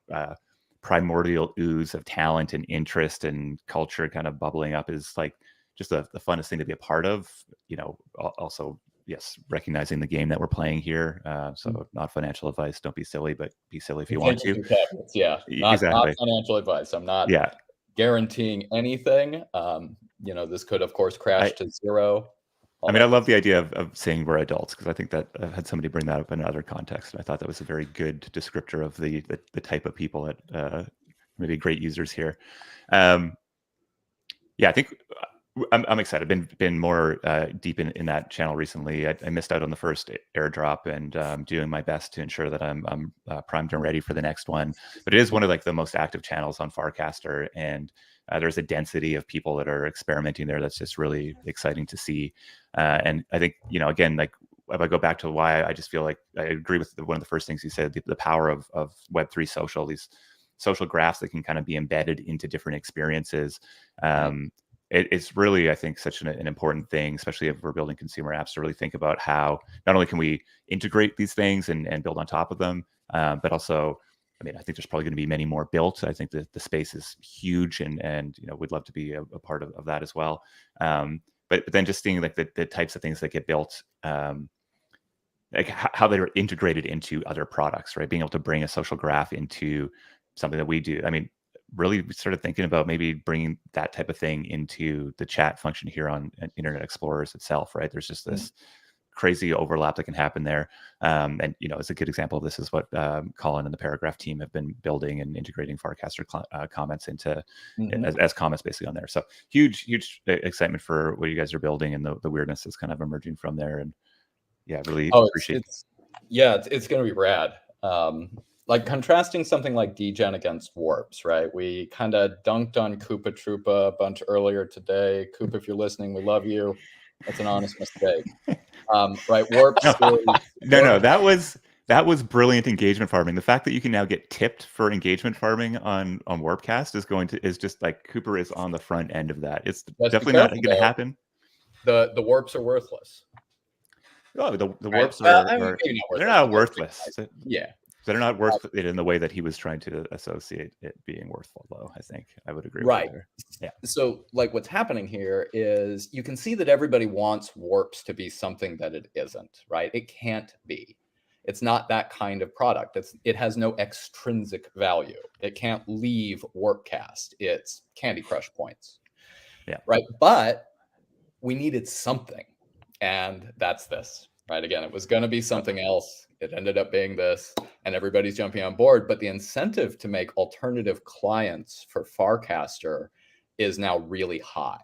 primordial ooze of talent and interest and culture kind of bubbling up is like just the funnest thing to be a part of. You know, also, yes, recognizing the game that we're playing here. So not financial advice. Don't be silly, but be silly if you want to. Yeah, not financial advice. I'm not guaranteeing anything. You know, this could, of course, crash to zero. I mean, I love the idea of saying we're adults, because I think that I've had somebody bring that up in another context. And I thought that was a very good descriptor of the type of people that maybe great users here. Yeah, I think I'm excited. Been more deep in that channel recently. I missed out on the first airdrop, and doing my best to ensure that I'm primed and ready for the next one. But it is one of like the most active channels on Farcaster, and there's a density of people that are experimenting there that's just really exciting to see. And I think, you know, again, like if I go back to why I just feel like I agree with one of the first things you said, the power of Web3 social, these social graphs that can kind of be embedded into different experiences. It's really, I think, such an important thing, especially if we're building consumer apps, to really think about how not only can we integrate these things and build on top of them, but also, I mean, I think there's probably going to be many more built. I think that the space is huge, and you know, we'd love to be a part of that as well. But then just seeing like the types of things that get built, like how they were integrated into other products, right? Being able to bring a social graph into something that we do. I mean, really started thinking about maybe bringing that type of thing into the chat function here on Internet Explorers itself, right? There's just this crazy overlap that can happen there. And, you know, it's a good example of this is what Colin and the Paragraph team have been building and integrating Farcaster comments into as comments basically on there. So huge excitement for what you guys are building, and the weirdness is kind of emerging from there. And yeah, really appreciate it. It's going to be rad. Like contrasting something like degen against warps, right? We kind of dunked on Koopa Troopa a bunch earlier today. Koopa, if you're listening, we love you. That's an honest mistake. Right? Warps. No, that was brilliant engagement farming. The fact that you can now get tipped for engagement farming on Warpcast is just like Cooper is on the front end of that. It's definitely not going to happen. The warps are worthless. Oh, the warps are they're not worthless. Yeah. They're not worth it in the way that he was trying to associate it being worthful, though. I think I would agree with you. Yeah. So, like, what's happening here is you can see that everybody wants warps to be something that it isn't, right? It can't be. It's not that kind of product. It has no extrinsic value. It can't leave Warpcast. It's Candy Crush points. Yeah. Right. But we needed something, and that's this. Right. Again, it was going to be something else. It ended up being this, and everybody's jumping on board. But the incentive to make alternative clients for Farcaster is now really high.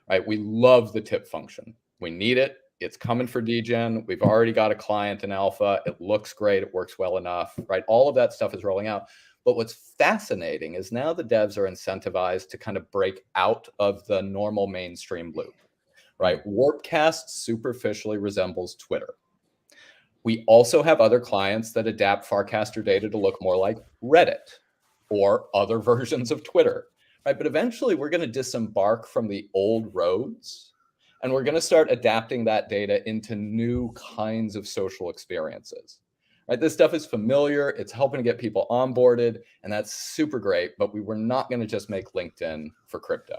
Right. We love the tip function. We need it. It's coming for degen. We've already got a client in alpha. It looks great. It works well enough. Right. All of that stuff is rolling out. But what's fascinating is now the devs are incentivized to kind of break out of the normal mainstream loop. Right. Warpcast superficially resembles Twitter. We also have other clients that adapt Farcaster data to look more like Reddit or other versions of Twitter. Right. But eventually we're going to disembark from the old roads, and we're going to start adapting that data into new kinds of social experiences. Right. This stuff is familiar. It's helping to get people onboarded, and that's super great. But we were not going to just make LinkedIn for crypto.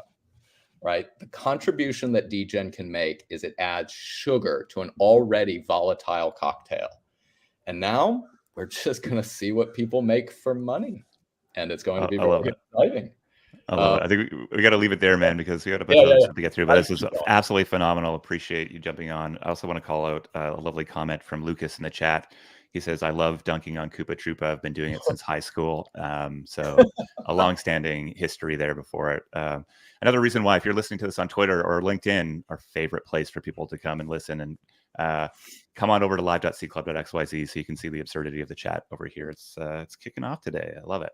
Right. The contribution that degen can make is it adds sugar to an already volatile cocktail. And now we're just going to see what people make for money. And it's going to be I love very it. exciting. I love it. I think we got to leave it there, man, because we got a bunch Yeah, of other yeah, stuff to get through. But this is Keep going. absolutely phenomenal. Appreciate you jumping on. I also want to call out a lovely comment from Lucas in the chat. He says, "I love dunking on Koopa Troopa. I've been doing it since high school." So a long-standing history there before it. Another reason why, if you're listening to this on Twitter or LinkedIn, our favorite place for people to come and listen, and come on over to live.seedclub.xyz so you can see the absurdity of the chat over here. It's kicking off today. I love it.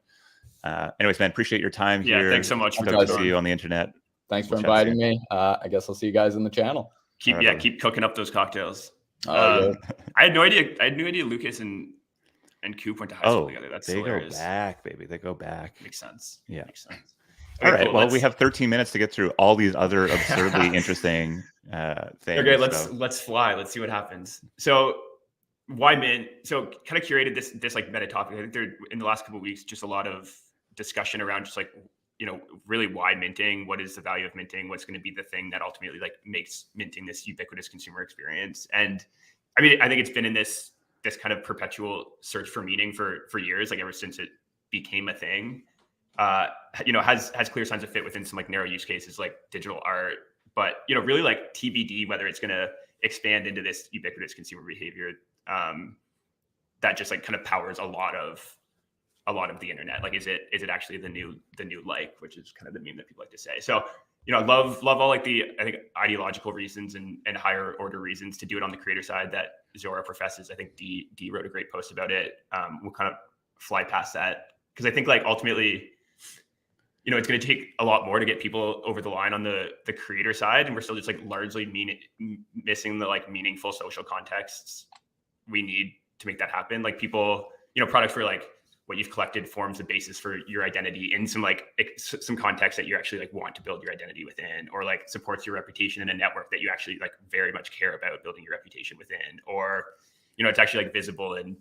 Anyways, man, appreciate your time here. Yeah, thanks so much for Good to see you on the internet. Thanks for inviting me. I guess I'll see you guys in the channel. Keep cooking up those cocktails. Yeah. I had no idea Lucas and Coop went to high school together. That's they hilarious. Go back, baby. They go back. Makes sense. Yeah. Makes sense. All right. Cool. Well, we have 13 minutes to get through all these other absurdly interesting things. Okay, let's fly. Let's see what happens. So why mint? So kind of curated this like meta topic. I think there in the last couple of weeks, just a lot of discussion around just like, really why minting, what is the value of minting, what's going to be the thing that ultimately like makes minting this ubiquitous consumer experience. And I mean, I think it's been in this kind of perpetual search for meaning for years, like ever since it became a thing. Has clear signs of fit within some like narrow use cases like digital art, but really like TBD whether it's going to expand into this ubiquitous consumer behavior that just like kind of powers a lot of the internet. Like, is it actually the new like, which is kind of the meme that people like to say. So, I love all like the, I think, ideological reasons and higher order reasons to do it on the creator side that Zora professes. I think D wrote a great post about it. We'll kind of fly past that because I think like ultimately, it's going to take a lot more to get people over the line on the creator side. And we're still just like largely missing the like meaningful social contexts we need to make that happen. Like people, products where like what you've collected forms the basis for your identity in some context that you actually like want to build your identity within, or like supports your reputation in a network that you actually like very much care about building your reputation within, or, it's actually like visible and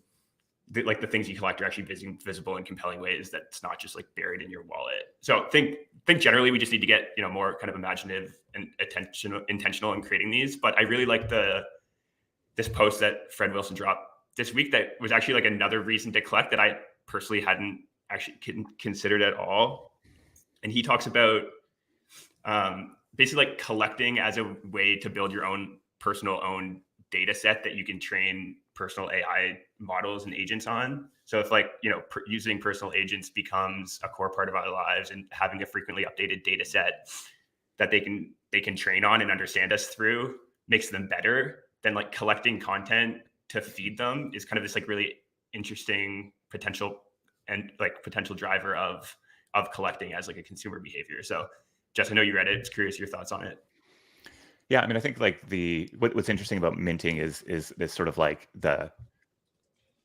like the things you collect are actually visible in compelling ways that's not just like buried in your wallet. So think generally we just need to get, more kind of imaginative and intentional in creating these. But I really like this post that Fred Wilson dropped this week that was actually like another reason to collect that I personally hadn't actually considered at all. And he talks about basically like collecting as a way to build your own personal data set that you can train personal AI models and agents on. So if like, using personal agents becomes a core part of our lives and having a frequently updated data set that they can train on and understand us through makes them better, then like collecting content to feed them is kind of this like really interesting potential driver of collecting as like a consumer behavior. So Jess, I know you read it. Just curious your thoughts on it. Yeah, I mean, I think like what's interesting about minting is this sort of like the,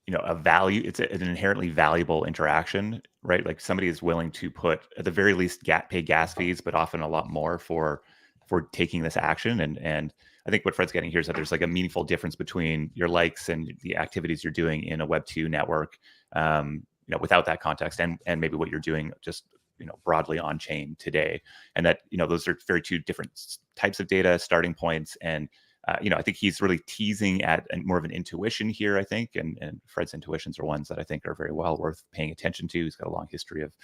a value. It's an inherently valuable interaction, right? Like somebody is willing to put at the very least pay gas fees, but often a lot more for taking this action. And I think what Fred's getting here is that there's like a meaningful difference between your likes and the activities you're doing in a Web2 network, without that context, and maybe what you're doing just broadly on chain today. And that those are two different types of data starting points. And I think he's really teasing at more of an intuition here, I think, and Fred's intuitions are ones that I think are very well worth paying attention to. He's got a long history of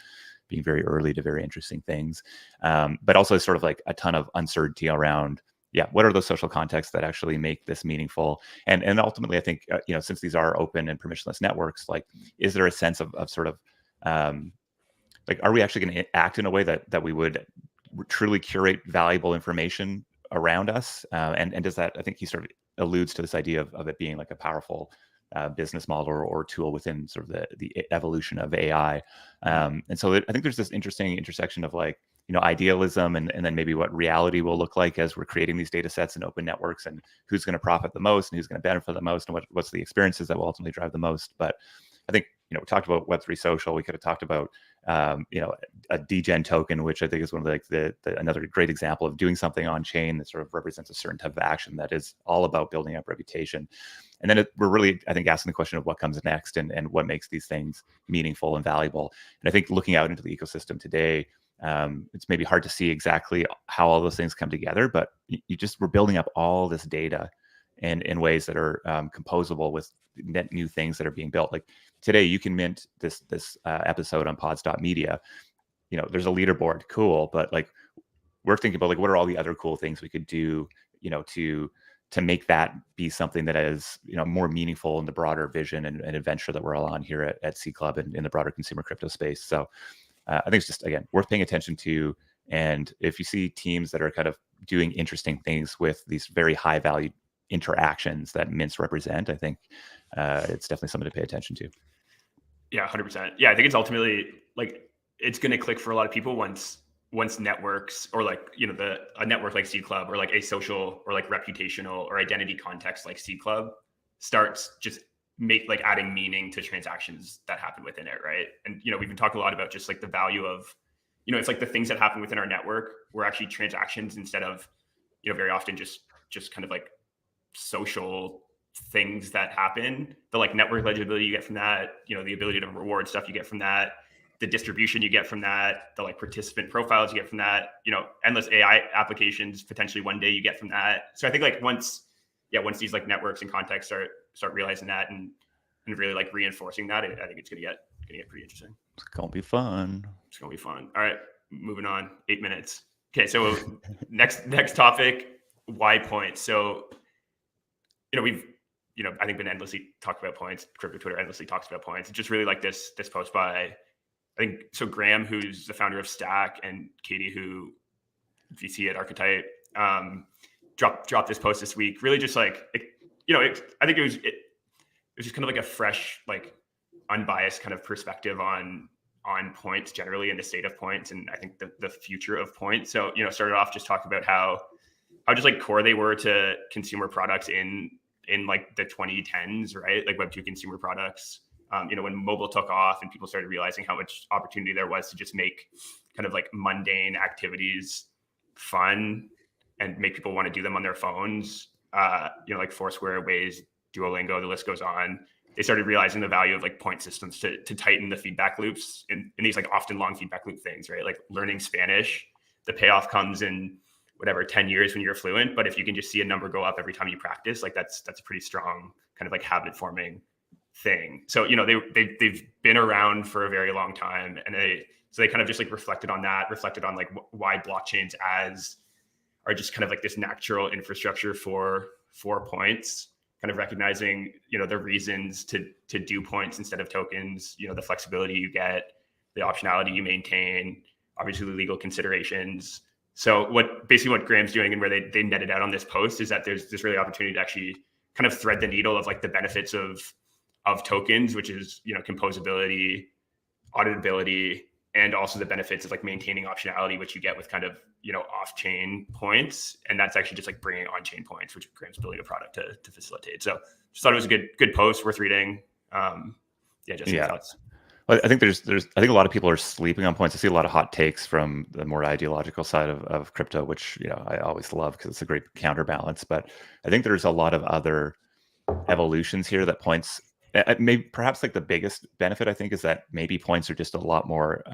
being very early to very interesting things, but also sort of like a ton of uncertainty around, what are those social contexts that actually make this meaningful? And ultimately, I think, since these are open and permissionless networks, like, is there a sense of sort of, like, are we actually going to act in a way that we would truly curate valuable information around us? And does that, I think he sort of alludes to this idea of it being like a powerful business model or tool within sort of the evolution of AI. And so I think there's this interesting intersection of like, idealism and then maybe what reality will look like as we're creating these data sets and open networks, and who's going to profit the most and who's going to benefit the most, and what's the experiences that will ultimately drive the most. But I think, we talked about Web3 social. We could have talked about, a degen token, which I think is one of the another great example of doing something on chain that sort of represents a certain type of action that is all about building up reputation. And then we're really, I think, asking the question of what comes next and what makes these things meaningful and valuable. And I think looking out into the ecosystem today, it's maybe hard to see exactly how all those things come together, but we're building up all this data in ways that are composable with net new things that are being built. Like today, you can mint this episode on pods.media. There's a leaderboard, cool, but like we're thinking about like what are all the other cool things we could do, to make that be something that is more meaningful in the broader vision and adventure that we're all on here at Seed Club and in the broader consumer crypto space. So I think it's just, again, worth paying attention to. And if you see teams that are kind of doing interesting things with these very high value interactions that mints represent, I think it's definitely something to pay attention to. Yeah, 100%. Yeah, I think it's ultimately like it's going to click for a lot of people once networks or like a network like Seed Club or like a social or like reputational or identity context like Seed Club starts just adding meaning to transactions that happen within it, right? And we've been talking a lot about just like the value of it's like the things that happen within our network were actually transactions instead of very often just kind of like social things that happen. The like network legibility you get from that, the ability to reward stuff you get from that, the distribution you get from that, the like participant profiles you get from that, endless AI applications potentially one day you get from that. So I think like once these like networks and contexts start realizing that and really like reinforcing that, I think it's gonna get pretty interesting. It's gonna be fun. All right, moving on. 8 minutes. Okay, so next topic, why points? So we've I think been endlessly talking about points. Crypto Twitter endlessly talks about points. It's just really like this post by Graham, who's the founder of Stack, and Katie, who VC at Archetype, dropped this post this week. Really, just like I think it was just kind of like a fresh, like unbiased kind of perspective on points generally and the state of points, and I think the future of points. So started off just talking about how just like core they were to consumer products in like the 2010s, right? Like Web2 consumer products. When mobile took off and people started realizing how much opportunity there was to just make kind of like mundane activities fun and make people want to do them on their phones, like Foursquare, Waze, Duolingo, the list goes on. They started realizing the value of like point systems to tighten the feedback loops in these like often long feedback loop things, right? Like learning Spanish, the payoff comes in 10 years when you're fluent. But if you can just see a number go up every time you practice, like that's a pretty strong kind of like habit forming thing. So they've been around for a very long time, and they kind of just like reflected on like why blockchains are just kind of like this natural infrastructure for points, kind of recognizing the reasons to do points instead of tokens, the flexibility you get, the optionality you maintain, obviously the legal considerations. So what Graham's doing and where they netted out on this post is that there's this really opportunity to actually kind of thread the needle of like the benefits of tokens, which is, composability, auditability, and also the benefits of like maintaining optionality, which you get with kind of, off-chain points. And that's actually just like bringing on-chain points, which Graham's building a product to facilitate. So just thought it was a good post worth reading. Just your thoughts. Well, I think I think a lot of people are sleeping on points. I see a lot of hot takes from the more ideological side of crypto, which, I always love because it's a great counterbalance. But I think there's a lot of other evolutions here that points, maybe perhaps like the biggest benefit, I think, is that maybe points are just a lot more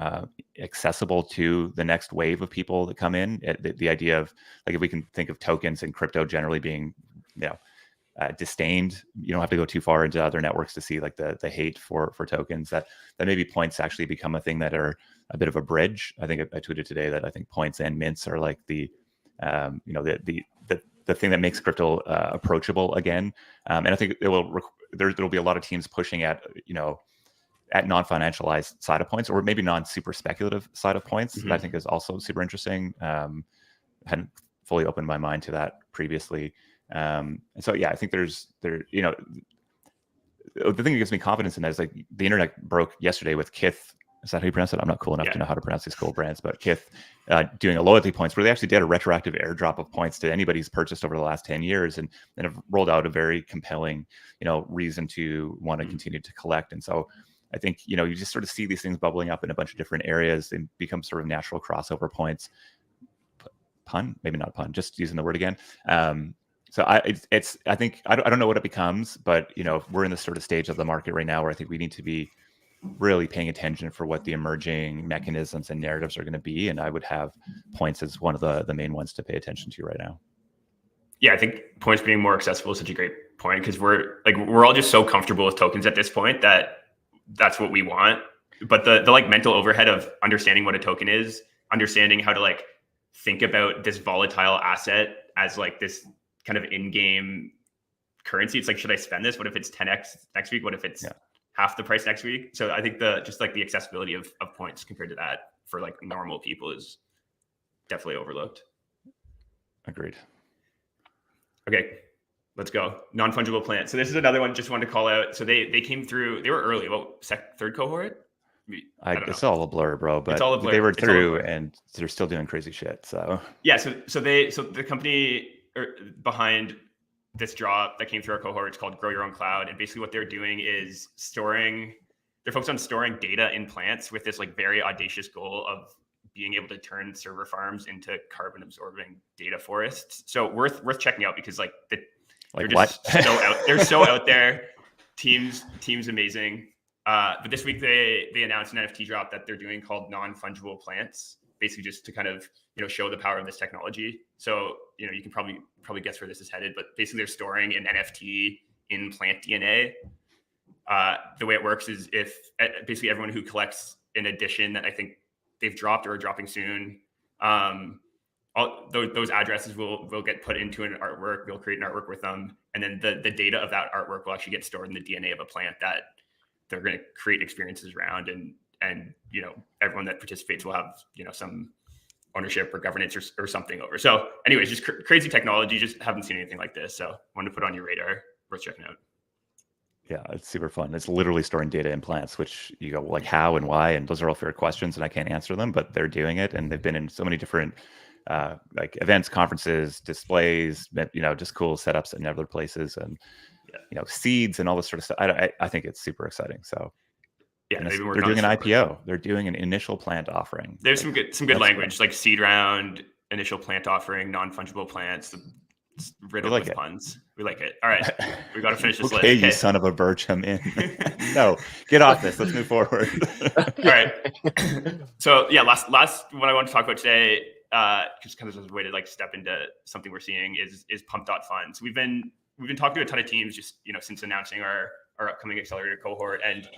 accessible to the next wave of people that come in. The idea of like, if we can think of tokens and crypto generally being, disdained, you don't have to go too far into other networks to see like the hate for tokens, that maybe points actually become a thing that are a bit of a bridge. I think I tweeted today that I think points and mints are like the thing that makes crypto approachable again. And I think there'll be a lot of teams pushing at non-financialized side of points, or maybe non-super speculative side of points. That I think is also super interesting. Hadn't fully opened my mind to that previously. And so, I think the thing that gives me confidence in that is like the internet broke yesterday with Kith. Is that how you pronounce it? I'm not cool enough to know how to pronounce these cool brands, but Kith doing a loyalty points where they actually did a retroactive airdrop of points to anybody who's purchased over the last 10 years and have rolled out a very compelling, reason to want to continue to collect. And so I think, you just sort of see these things bubbling up in a bunch of different areas and become sort of natural crossover points. Pun, maybe not a pun, just using the word again. So I think I don't know what it becomes, but we're in this sort of stage of the market right now where I think we need to be really paying attention for what the emerging mechanisms and narratives are going to be, and I would have points as one of the main ones to pay attention to right now. Yeah, I think points being more accessible is such a great point, because we're all just so comfortable with tokens at this point that that's what we want. But the like mental overhead of understanding what a token is, understanding how to like think about this volatile asset as like this kind of in-game currency. It's like, should I spend this? What if it's 10x next week? What if it's half the price next week? So I think just like the accessibility of points compared to that for like normal people is definitely overlooked. Agreed. Okay, let's go. Non-fungible plants. So this is another one just wanted to call out. So they came through, they were early. Well, third cohort? It's all a blur, bro, but It's all a blur. They were through and they're still doing crazy shit. So yeah, so the company behind this draw that came through our cohort is called Grow Your Own Cloud. And basically what they're doing is they're focused on storing data in plants with this like very audacious goal of being able to turn server farms into carbon absorbing data forests. So worth checking out, because like they're just they're so out there. Team's amazing. But this week they announced an NFT drop that they're doing called non-fungible plants, basically just to kind of, show the power of this technology. So, you can probably guess where this is headed, but basically they're storing an NFT in plant DNA. The way it works is if basically everyone who collects an edition that I think they've dropped or are dropping soon, all those addresses will get put into an artwork. We'll create an artwork with them, and then the data of that artwork will actually get stored in the DNA of a plant that they're going to create experiences around, and everyone that participates will have some ownership or governance or something over. So anyways, just crazy technology. Just haven't seen anything like this, so wanted to put it on your radar. Worth checking out. Yeah, it's super fun. It's literally storing data in plants, which you go like how and why, and those are all fair questions, and I can't answer them, but they're doing it, and they've been in so many different like events, conferences, displays, just cool setups in other places, and seeds and all this sort of stuff. I think it's super exciting. So yeah, they're doing an IPO. They're doing an initial plant offering. There's some good language, like seed round, initial plant offering, non-fungible plants. It's riddled with puns. We like it. All right, we got to finish this list. Okay, you son of a birch, I'm in. No, get off this. Let's move forward. All right. So yeah, last what I want to talk about today, just kind of as a way to like step into something we're seeing is Pump.fun. So we've been talking to a ton of teams just since announcing our upcoming accelerator cohort, and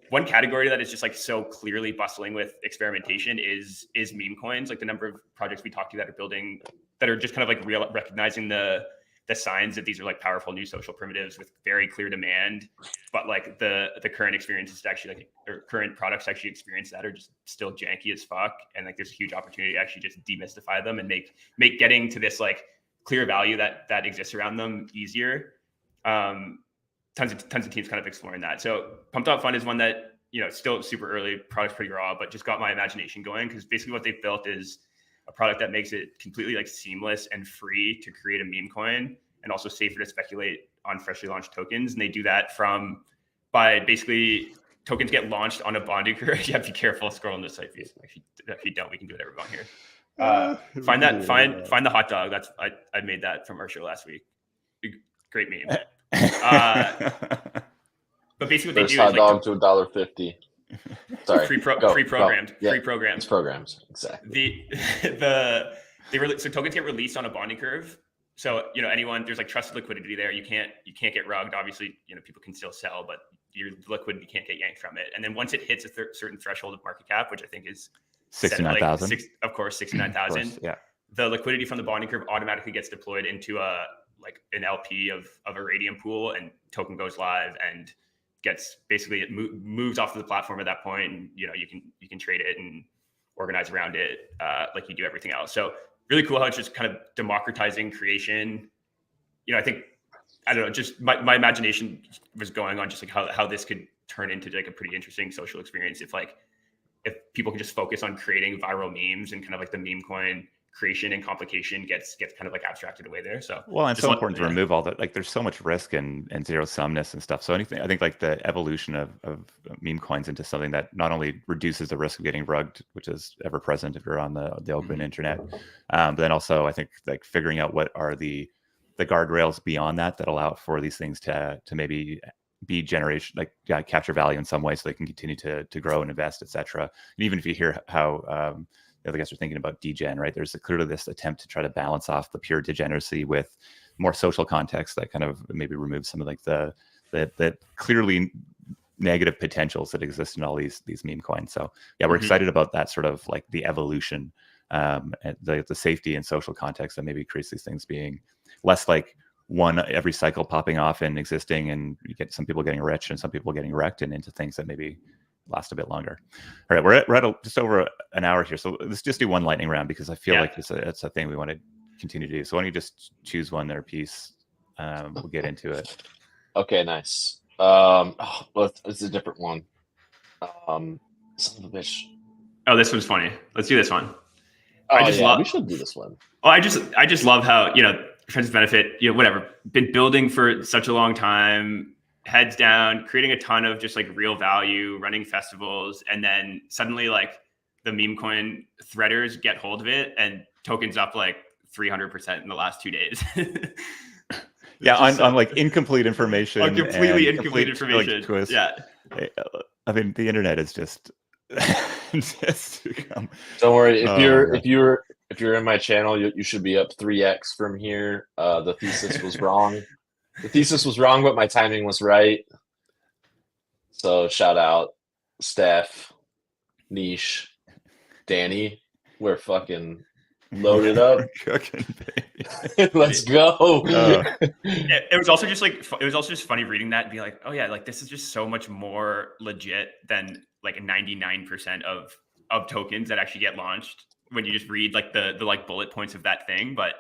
one category that is just like so clearly bustling with experimentation is meme coins. Like the number of projects we talked to that are building, that are just kind of like recognizing the signs that these are like powerful new social primitives with very clear demand, but like the current experiences to actually like, or current products to actually experience that are just still janky as fuck. And like there's a huge opportunity to actually just demystify them and make getting to this like clear value that exists around them easier. Tons of teams kind of exploring that. So Pump.fun is one that, still super early, product's pretty raw, but just got my imagination going, because basically what they've built is a product that makes it completely like seamless and free to create a meme coin, and also safer to speculate on freshly launched tokens. And they do that by basically tokens get launched on a bonding curve. You have to be careful scrolling this site. If you don't, we can do whatever we want here. Find the hot dog. I made that from our show last week. Great meme. But basically what they do hot is dog to $1.50. Sorry, pre-programmed. Yeah, pre-programmed. It's programs, exactly. So tokens get released on a bonding curve. So anyone, there's like trusted liquidity there. You can't get rugged. Obviously, people can still sell, but your liquidity can't get yanked from it. And then once it hits a certain threshold of market cap, which I think is 69,000. Of course, 69,000. Yeah. The liquidity from the bonding curve automatically gets deployed into an LP of a Radium pool, and token goes live and gets it moves off of the platform at that point, and you can trade it and organize around it like you do everything else. So really cool how it's just kind of democratizing creation. I think, I don't know, just my imagination was going on just like how this could turn into like a pretty interesting social experience if people can just focus on creating viral memes, and kind of like the meme coin creation and complication gets kind of like abstracted away there. So well, and it's so important to remove all that. Like there's so much risk and zero sumness and stuff. So I think like the evolution of meme coins into something that not only reduces the risk of getting rugged, which is ever present if you're on the open internet, but then also I think like figuring out what are the guardrails beyond that allow for these things to maybe be capture value in some way, so they can continue to grow and invest, etc. And even if you hear how the other guys are thinking about degen, right? There's clearly this attempt to try to balance off the pure degeneracy with more social context that kind of maybe removes some of like the clearly negative potentials that exist in all these meme coins. So yeah, we're excited about that sort of like the evolution, and the safety and social context that maybe creates these things being less like one every cycle popping off and existing, and you get some people getting rich and some people getting wrecked, and into things that maybe last a bit longer. All right, we're at just over an hour here, so let's just do one lightning round because I feel like it's a thing we want to continue to do. So why don't you just choose one there, piece? We'll get into it. Okay, nice. It's a different one. Son of a bitch. Oh, this one's funny. Let's do this one. We should do this one. Well, I just love how, Friends with Benefit, whatever, been building for such a long time, heads down, creating a ton of just like real value, running festivals, and then suddenly like the meme coin threaders get hold of it and tokens up like 300% in the last 2 days. Yeah, on like incomplete information. On completely incomplete information. Like, twist. Yeah. I mean, the internet is just become... Don't worry. If you're in my channel, you should be up 3x from here. The thesis was wrong. The thesis was wrong, but my timing was right. So shout out Steph, Niche, Danny. We're fucking loaded up. Cooking, baby. Let's go. It was also just funny reading that and be like, oh yeah, like this is just so much more legit than like 99% of tokens that actually get launched when you just read like the like bullet points of that thing. But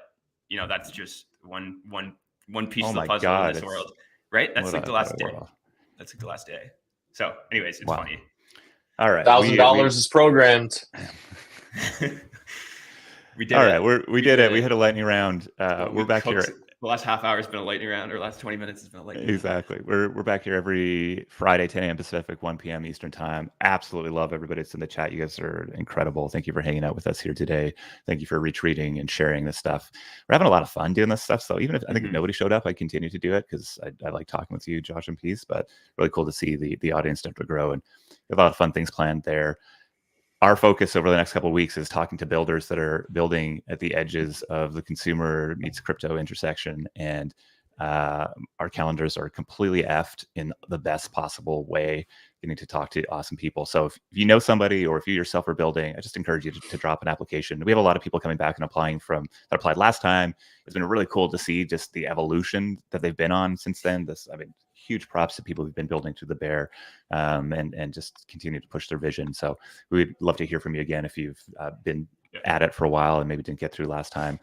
that's just one piece of the puzzle in this world, right? That's like the last day. That's like the last day. So anyways, it's funny. All right. $1,000 is programmed. We did All it. right, we did it. We hit a lightning round. We're back here. The last half hour has been a lightning round, or last 20 minutes has been a lightning round. Exactly. We're back here every Friday, 10 a.m. Pacific, 1 p.m. Eastern time. Absolutely love everybody that's in the chat. You guys are incredible. Thank you for hanging out with us here today. Thank you for retweeting and sharing this stuff. We're having a lot of fun doing this stuff. So even if I think if nobody showed up, I continue to do it because I like talking with you, Josh and Peace. But really cool to see the audience start to grow, and we have a lot of fun things planned there. Our focus over the next couple of weeks is talking to builders that are building at the edges of the consumer meets crypto intersection, and our calendars are completely effed in the best possible way, getting to talk to awesome people. So if you know somebody, or if you yourself are building, I just encourage you to drop an application. We have a lot of people coming back and applying that applied last time. It's been really cool to see just the evolution that they've been on since then. Huge props to people who've been building through the bear, and just continue to push their vision. So we'd love to hear from you again if you've been at it for a while and maybe didn't get through last time.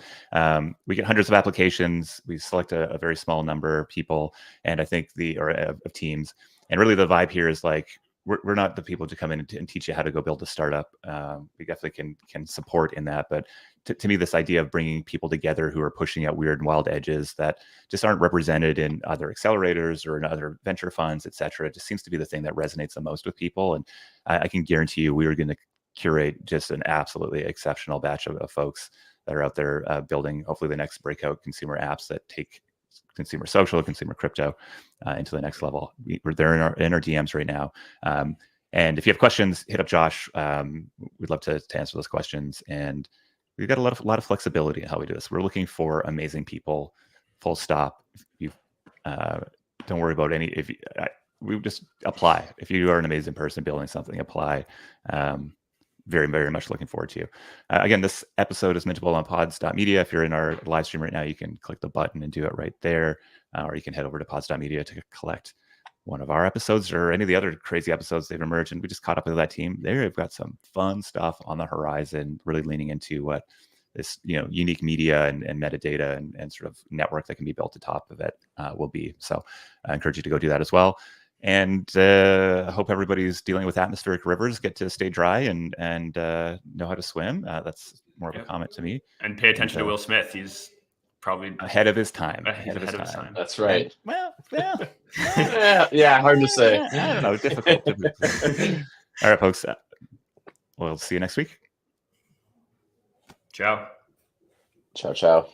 We get hundreds of applications. We select a very small number of people, and I think of teams. And really the vibe here is like, we're not the people to come in and teach you how to go build a startup. We definitely can support in that. But to me, this idea of bringing people together who are pushing out weird and wild edges that just aren't represented in other accelerators or in other venture funds, et cetera, it just seems to be the thing that resonates the most with people. And I can guarantee you, we are going to curate just an absolutely exceptional batch of folks that are out there building, hopefully, the next breakout consumer apps that take consumer social, consumer crypto into the next level. We're there in our DMs right now. And if you have questions, hit up Josh. We'd love to answer those questions. And we've got a lot of flexibility in how we do this. We're looking for amazing people, full stop. You don't worry about we just apply. If you are an amazing person building something, apply. Very, very much looking forward to you. Again, this episode is mintable on pods.media. If you're in our live stream right now, you can click the button and do it right there. Or you can head over to pods.media to collect one of our episodes or any of the other crazy episodes they've emerged. And we just caught up with that team. They've got some fun stuff on the horizon, really leaning into what this unique media and metadata and sort of network that can be built atop of it will be. So I encourage you to go do that as well. And I hope everybody's dealing with atmospheric rivers, get to stay dry and know how to swim. That's more of a comment to me. And pay attention to Will Smith. He's probably ahead of his time. Ahead of his time. That's right. And, yeah, hard to say. I don't know. Difficult. All right, folks. We'll see you next week. Ciao. Ciao, ciao.